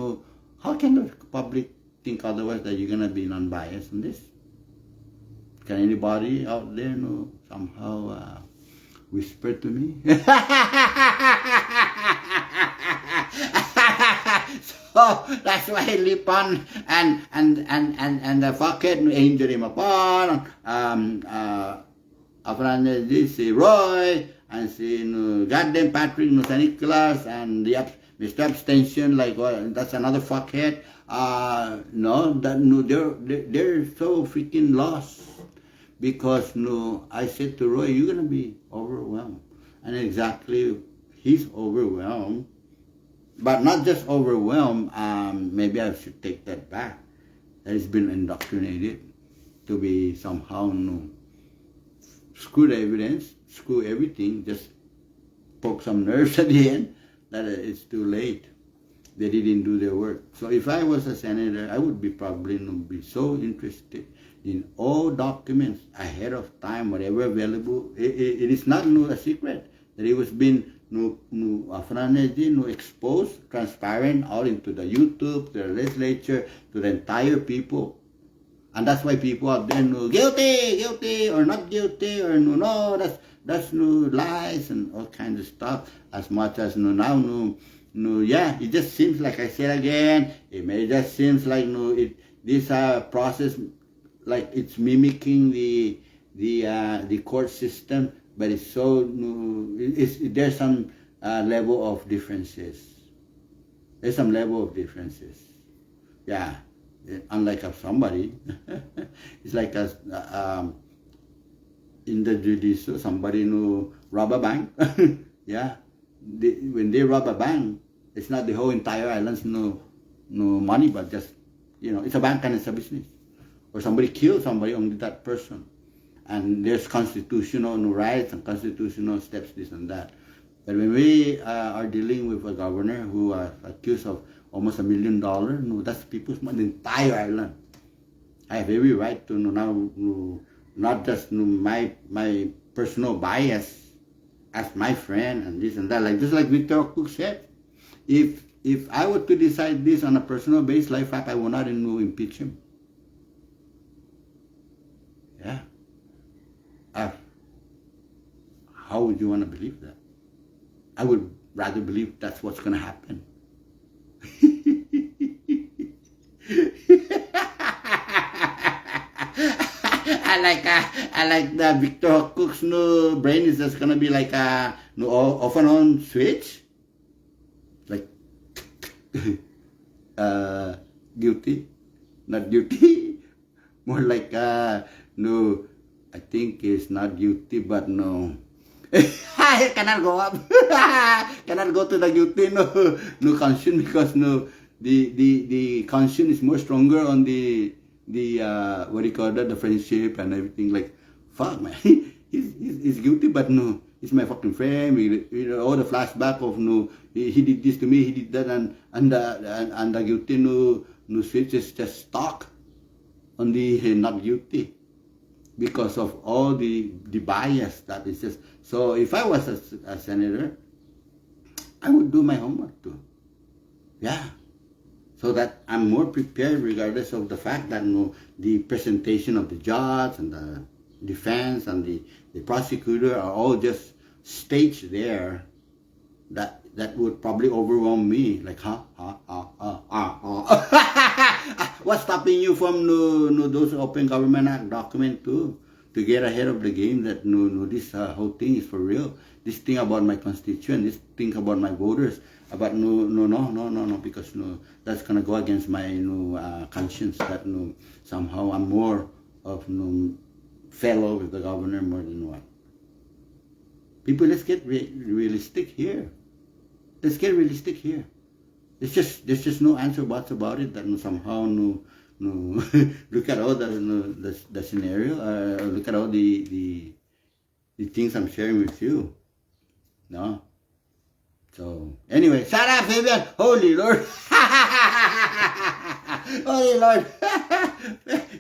How can the public think otherwise that you're gonna be non-biased in this? Can anybody out there somehow whisper to me? So that's why I leap on and the fuckhead injure him upon this Roy and see goddamn Patrick San Nicolas and the Mr. Abstention, like that's another fuckhead. They're so freaking lost. Because I said to Roy, you're gonna be overwhelmed, and exactly he's overwhelmed, but not just overwhelmed. Maybe I should take that back. That he's been indoctrinated to be somehow screw the evidence, screw everything, just poke some nerves at the end. That it's too late. they didn't do their work. So if I was a senator, I would be probably be so interested in all documents ahead of time, whatever available. It is not a secret that it was being exposed, transparent, all into the YouTube, the legislature, to the entire people. And that's why people are then guilty, or not guilty, or no, that's lies and all kinds of stuff. As much as now, yeah, it just seems like I said again. It may just seems like this process, like it's mimicking the court system, but it's so there's some level of differences. There's some level of differences. Yeah. Unlike somebody, it's like in the judicial, somebody rob a bank. Yeah, when they rob a bank, it's not the whole entire island's no money, but just it's a bank and it's a business. Or somebody killed somebody, only that person, and there's constitutional rights and constitutional steps, this and that. But when we are dealing with a governor who are accused of almost $1 million, that's people's money, the entire island. I have every right to not just my personal bias as my friend and this and that. Just like Victor Cook said, if I were to decide this on a personal basis, like fact, I will not impeach him. Yeah. How would you want to believe that? I would rather believe that's what's going to happen. I like the Victor Cook's brain is just gonna be like a off and on switch, like guilty, not guilty, more like no, I think it's not guilty, but no. I cannot go up. Cannot go to the guilty no conscience, because the conscience is more stronger on the what do you call that, the friendship and everything. Like, fuck, man, he's guilty, but no, he's my fucking friend. All the flashback of he did this to me, he did that, and the guilty switch is just stuck on the not guilty, because of all the bias that is just. So if I was a senator, I would do my homework too. Yeah. So that I'm more prepared, regardless of the fact that the presentation of the judge and the defense and the prosecutor are all just staged there. That would probably overwhelm me. Like, what's stopping you from those Open Government Act document too? To get ahead of the game, that this whole thing is for real. This thing about my constituent, this thing about my voters, about no, because that's gonna go against my conscience. That somehow I'm more of fellow with the governor more than what. People, let's get realistic here. Let's get realistic here. There's just no answer buts about it. That somehow look at all the scenario. Look at all the things I'm sharing with you. No. So anyway, shut up, Fabian. Holy Lord. Holy Lord.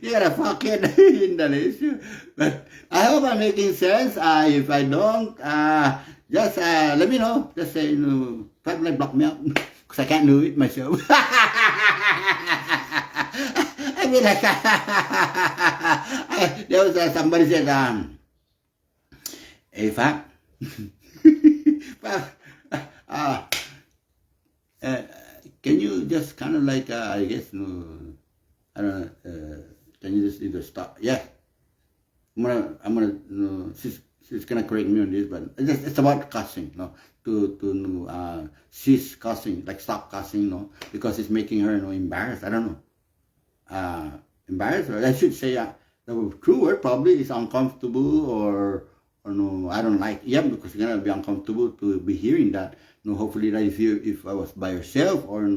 You're a fucking Indalecio. But I hope I'm making sense. If I don't, just let me know. Just say, probably block me out, because I can't do it myself. I mean, like, there was somebody said, in fact, can you just kind of like, I guess, I don't know, can you just either stop? Yeah, I'm gonna, she's gonna correct me on this, but it's about cussing, to cease cussing, like stop cussing, because it's making her, embarrassed. I don't know, embarrassed, or I should say, the true word probably is uncomfortable, or no, I don't like. Yeah, because you're gonna be uncomfortable to be hearing that. Hopefully that if I was by yourself, or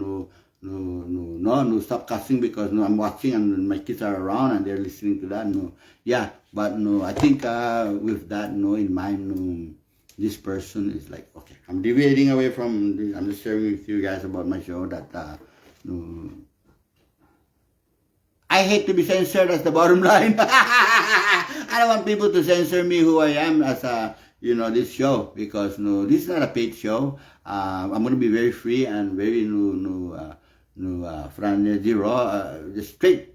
stop cussing, because I'm watching and my kids are around and they're listening to that. Yeah, but I think with that in mind, this person is like, okay, I'm deviating away from this. I'm just sharing with you guys about my show that no, I hate to be censored. That's the bottom line. I don't want people to censor me who I am as a, this show, because no, this is not a paid show. I'm going to be very free and very just straight.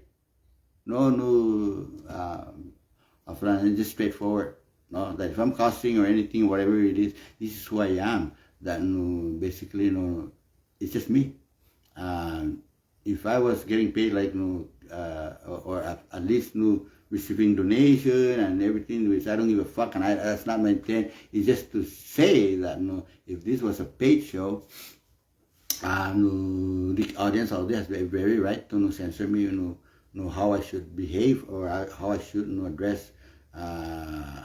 Just straightforward. No, that if I'm casting or anything, whatever it is, this is who I am. That basically, it's just me. If I was getting paid like or at least receiving donation and everything, which I don't give a fuck, and that's not my intent. It's just to say that if this was a paid show, the audience out there has very right to censor me, how I should behave or how I should address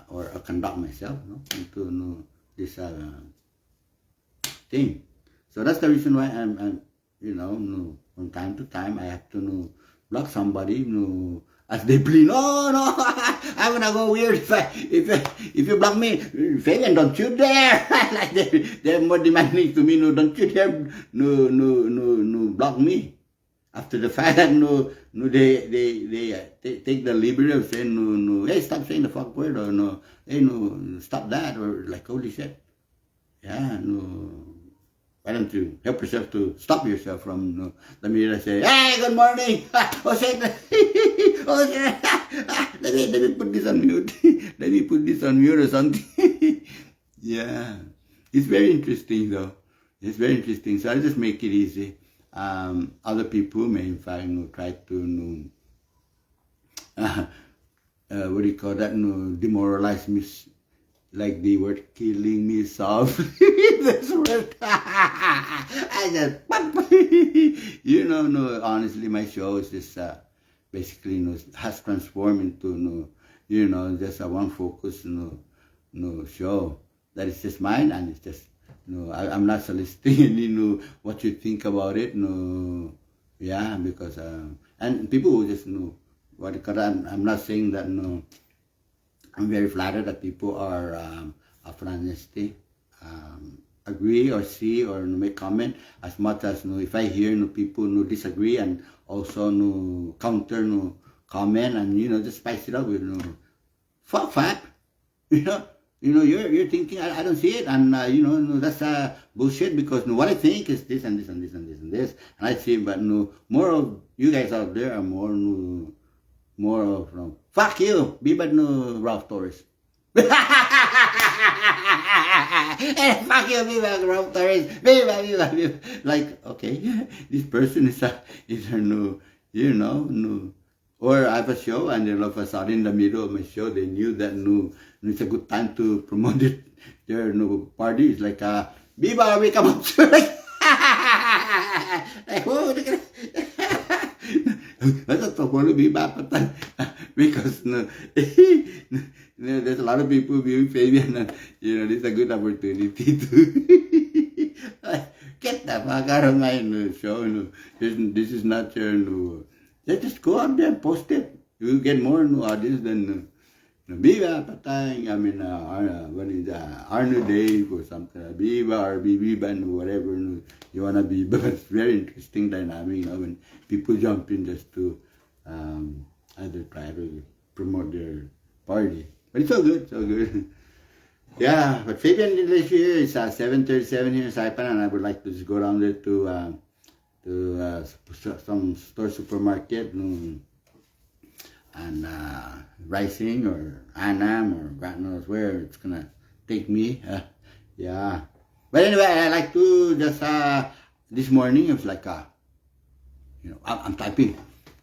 or conduct myself into this thing. So that's the reason why I'm from time to time I have to block somebody, as they plead. No, I'm gonna go weird if you block me, Fabian, don't you dare! Like they're more demanding to me. Don't you dare block me. After the fact that they take the liberty of saying hey, stop saying the fuck word, or hey, stop that, or like, holy shit, yeah, why don't you help yourself to stop yourself from the media say, hey, good morning, oh shit, oh shit, let me put this on mute, let me put this on mute or something. Yeah, it's very interesting though. It's very interesting. So I'll just make it easy. Other people may in fact try to what do you call that, demoralize me, like they were killing me softly. That's what I just honestly, my show is just basically has transformed into just a one focus show that is just mine, and it's just I'm not soliciting any what you think about it, yeah, because and people who just what, because I'm not saying that I'm very flattered that people are of honesty, agree or see or make comment, as much as if I hear people disagree and also counter comment, and just spice it up with fuck fact, you're thinking I don't see it, and that's bullshit, because what I think is this and this and this and this and this, and I see, but more of you guys out there are more of fuck you, be but Ralph Torres. Fuck you, be Ralph Torres, be. Like, okay, this person is a or I have a show, and then all of a sudden in the middle of my show they knew that it's a good time to promote it. Their party is like Viva, we come up. Like, whoa, I don't want to be bad, but because there's a lot of people viewing Fabian, and this is a good opportunity to get the fuck out of my show. This is not your just go out there and post it. You get more audience than Viva Patang. I mean, what is Arnold Dave or something? Viva or Viva and whatever you wanna be. But it's very interesting dynamic, when people jump in just to either try to promote their party. But it's so good, so good. Yeah, but Fabian this year is 7:37 here in Saipan, and I would like to just go down there to some store supermarket and Rising or Annam or God knows where it's gonna take me. Yeah, but anyway, I like to just this morning it was like I'm typing,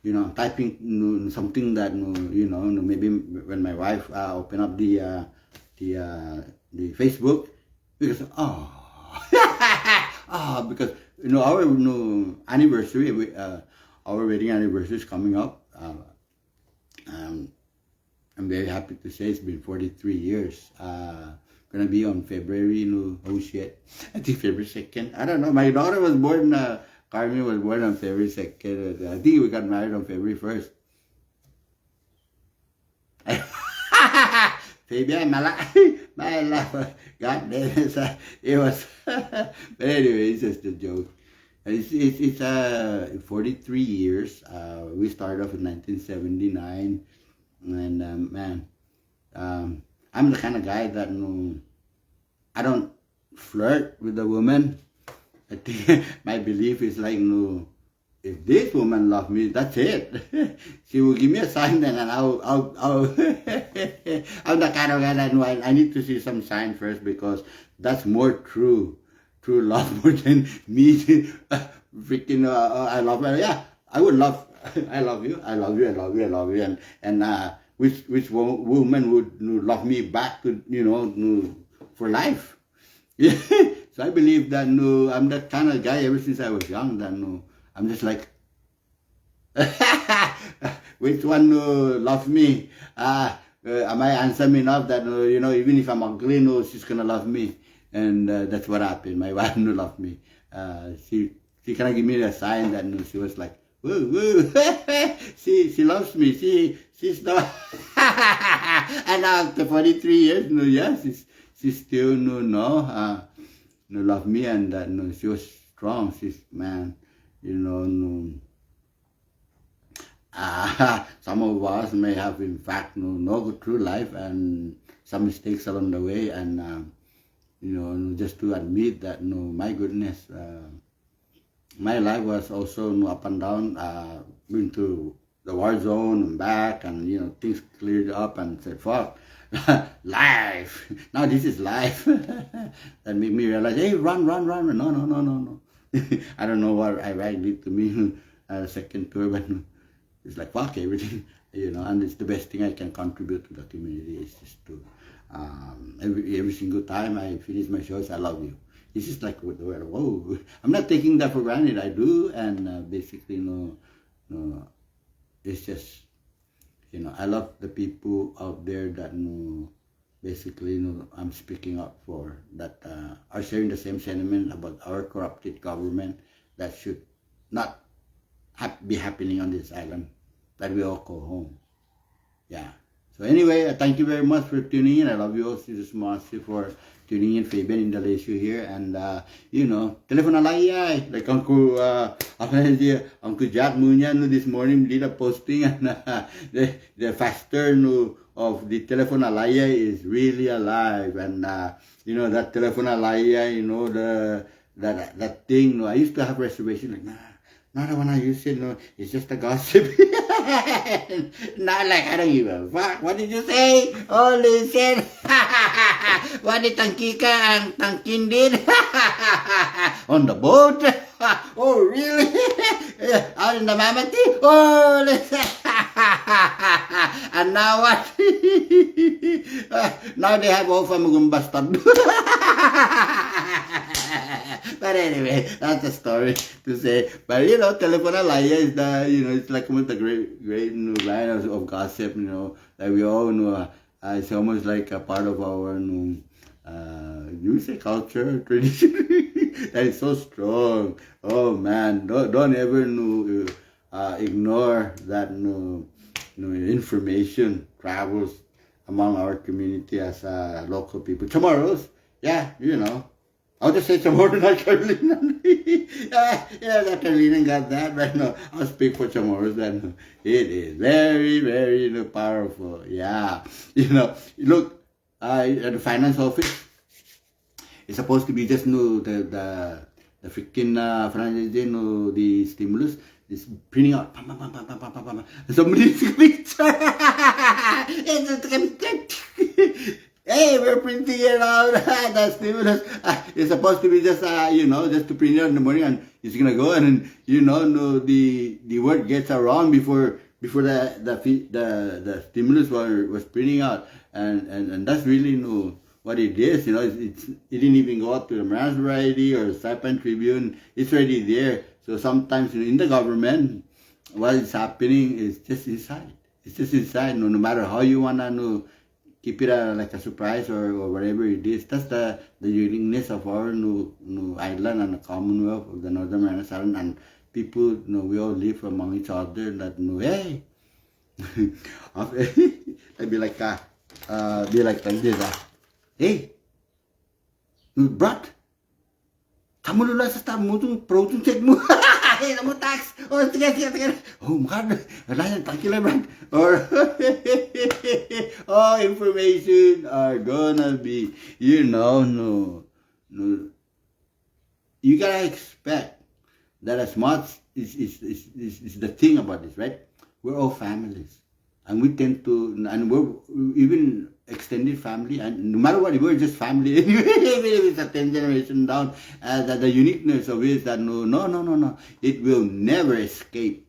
I'm typing something that maybe when my wife open up the Facebook, because because our anniversary, our wedding anniversary is coming up. I'm very happy to say it's been 43 years. Gonna be on February, oh shit, I think February 2nd. I don't know. My daughter was born, Carmen was born on February 2nd. I think we got married on February 1st. Fabian, my life, God damn it was, but anyway, it's just a joke. It's 43 years. We started off in 1979, and man, I'm the kind of guy that I don't flirt with a woman. I think my belief is like, if this woman loves me, that's it. She will give me a sign, then, and I'll I'm the kind of guy that I need to see some sign first, because that's more true love more than me freaking I love her. Yeah, I would love. I love you. I love you. I love you. I love you. And which woman would love me back to for life? Yeah. So I believe that I'm that kind of guy ever since I was young. That I'm just like, which one loves me? Am I handsome enough that even if I'm ugly, she's gonna love me? And that's what happened. My wife loved me. She kind of gave me a sign that she was like, woo woo, she loves me. She's the and now after 43 years, yeah, she's still love me, and that she was strong. She's man, some of us may have in fact no good through life and some mistakes along the way, and just to admit that my goodness, my life was also up and down, went to the war zone and back, and things cleared up, and said fuck life, now this is life. That made me realize, hey, run, no. I don't know what I did to me second tour, but it's like fuck everything, and it's the best thing I can contribute to the community is just to every single time I finish my shows, I love you. It's just like, whoa, I'm not taking that for granted. I do, and basically, it's just, I love the people out there that basically, I'm speaking up for, that are sharing the same sentiment about our corrupted government that should not be happening on this island, that we all call home. Yeah. So anyway, thank you very much for tuning in. I love you all. This is Marcy for tuning in. Fabian Indalecio here, and telephone alaya, like Uncle Jack Munya this morning did a posting, and the faster of the telephone alaya is really alive, and that telephone alaya, that thing. I used to have reservation like not the one I used to, it's just a gossip. Not like, I don't give a fuck. What did you say? Oh, listen. What did Tangkika and Tangkin did? On the boat? Oh, really? Out in the Mamati? Oh, listen. And now what? Now they have all from bastard. But anyway, that's a story to say. But telephone alaya is the it's like almost a great line of gossip. That we all know. It's almost like a part of our you say culture tradition. That is so strong. Oh man, don't ever ignore that. Information travels among our community as local people. Tomorrow's, yeah, I'll just say tomorrow, not Carolina. That Carolina got that, but no, I'll speak for tomorrow's. That it is very, very powerful. Yeah, look, at the finance office, it's supposed to be just the freaking the stimulus is printing out. Somebody's picture. Hey, we're printing it out. The stimulus. It's supposed to be just just to print it out in the morning, and it's gonna go, and the word gets around before the stimulus was printing out, and that's really what it is. It didn't even go out to the Maras Variety or Saipan Tribune. It's already there. So sometimes in the government, what is happening is just inside. It's just inside. No matter how you wanna keep it like a surprise or whatever it is. That's the uniqueness of our island and the Commonwealth of the Northern Marianas Island, and people, we all live among each other. That hey, I'd be like this. hey, brat, kamu lula sa tamu tu produk check mu, kamu tax, oh tiga, oh makan, lain tangkil brat, or oh information are gonna be, no, you gotta expect that as much is the thing about this, right? We're all families, and we tend to, and we're even extended family, and no matter what, we're just family anyway. Even if it's a 10 generation down, the uniqueness of it is that no, it will never escape.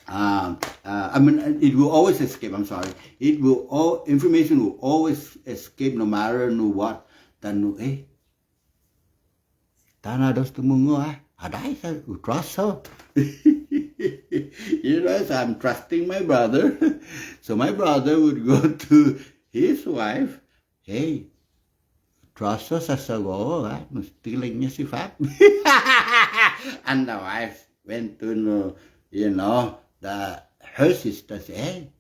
It will always escape. I'm sorry. Information will always escape, no matter what. Dan tanah dos tumungo adai sa trust so. So I'm trusting my brother. So my brother would go to his wife, hey, trust us as a go, stealing niya si Fat. And the wife went to, her sister said, hey,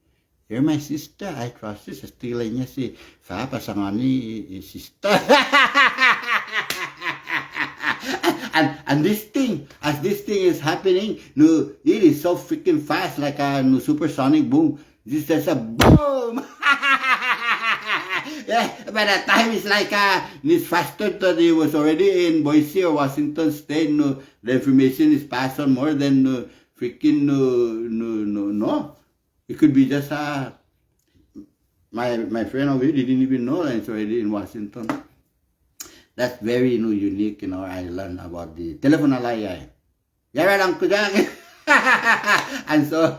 you're my sister, I trust you, stealing niya si Fat, pasangani sister. And this thing, as this thing is happening, it is so freaking fast, like a supersonic boom. This is a boom. Yeah, by the time it's like it's faster that it was already in Boise or Washington State. The information is passed on more than freaking no. It could be just my friend over here didn't even know that it's already in Washington. That's very unique in our island about the telephone alay. Yeah, Uncle Jack. And so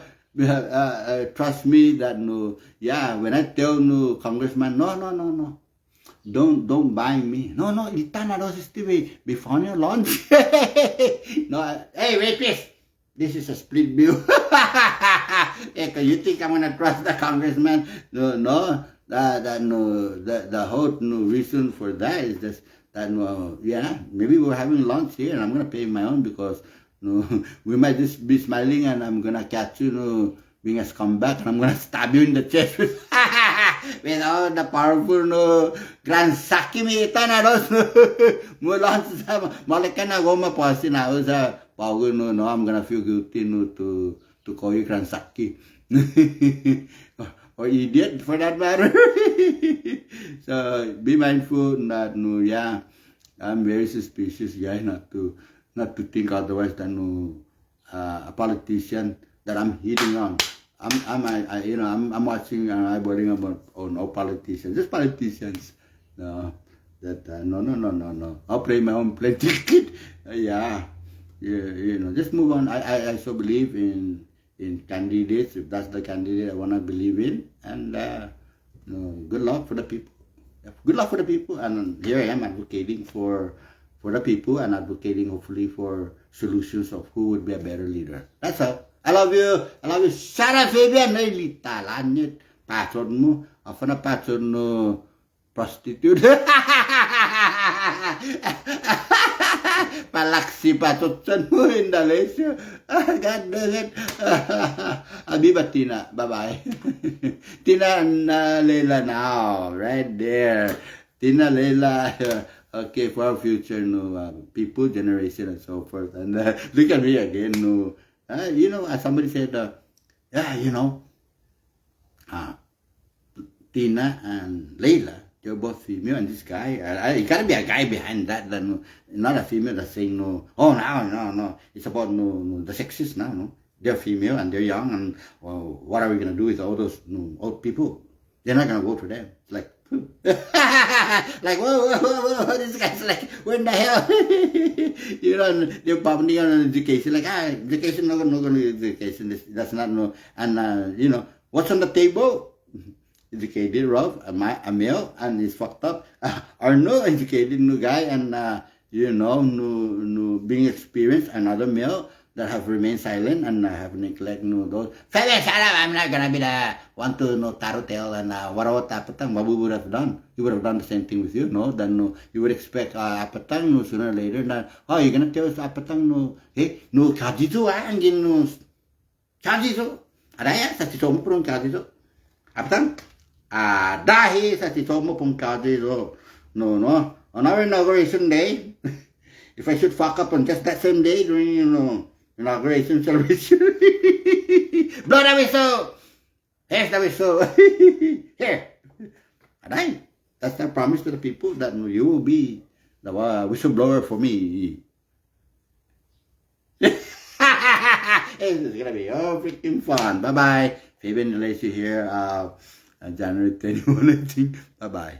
trust me that when I tell congressman, no, don't buy me. No, itana dos still before your launch. No, hey, rapist, this is a split bill. You think I'm gonna trust the congressman? No. The whole reason for that is just that maybe we're having lunch here and I'm gonna pay my own because we might just be smiling and I'm gonna catch you being a scumbag and I'm gonna stab you in the chest with all the powerful grand saki mi na dos mo lunch sa malika na goma pasi na sa power I'm gonna feel guilty to call you grand saki. Or idiot for that matter. So be mindful that I'm very suspicious guy not to think otherwise than a politician that I'm hitting on. I'm watching and eyeballing on all politicians, just politicians. No, I'll play my own plane ticket. Just move on. I so believe in candidates, if that's the candidate I want to believe in, and good luck for the people. Good luck for the people, and here I am advocating for the people and advocating hopefully for solutions of who would be a better leader. That's all. I love you. Sarah Fabian, nailita langit. Patron mo. Ako na patron prostitute. Palaksi patutsan mo, Indalecio. God damn it. Abiba Tina. Bye-bye. Tina Leila now. Right there. Tina Leila. Okay, for our future, people, generation, and so forth. And look at me again, as somebody said, Tina and Leila, they're both female, and this guy, it gotta be a guy behind that, not a female that's saying, no, it's about the sexist now, no? They're female and they're young, and what are we gonna do with all those old people? They're not gonna vote for them. It's like, like, whoa, this guy's like, what in the hell? They're bombing on education, like, education, no education, that's not, and, what's on the table? Educated Ralph, a male, and he's fucked up, or no educated new guy, and, being experienced, another male, that have remained silent and have neglected those. I'm not gonna be the one to tattletale and what Apatang Babu would have done. He would have done the same thing with you, Then you would expect Apatang sooner or later that you're gonna tell us Apatang hey kajizo angin kajizo. Araya sa titomo pong kajizo. Apatang dahi sa titomo pong kajizo. No. On our inauguration day, if I should fuck up on just that same day during, inauguration celebration, blow the whistle! Here's the whistle! Here! Aday! That's our promise to the people that you will be the whistleblower for me. It's gonna be freaking fun. Bye-bye. Fabian Indalecio here, January 21, I think. Bye-bye.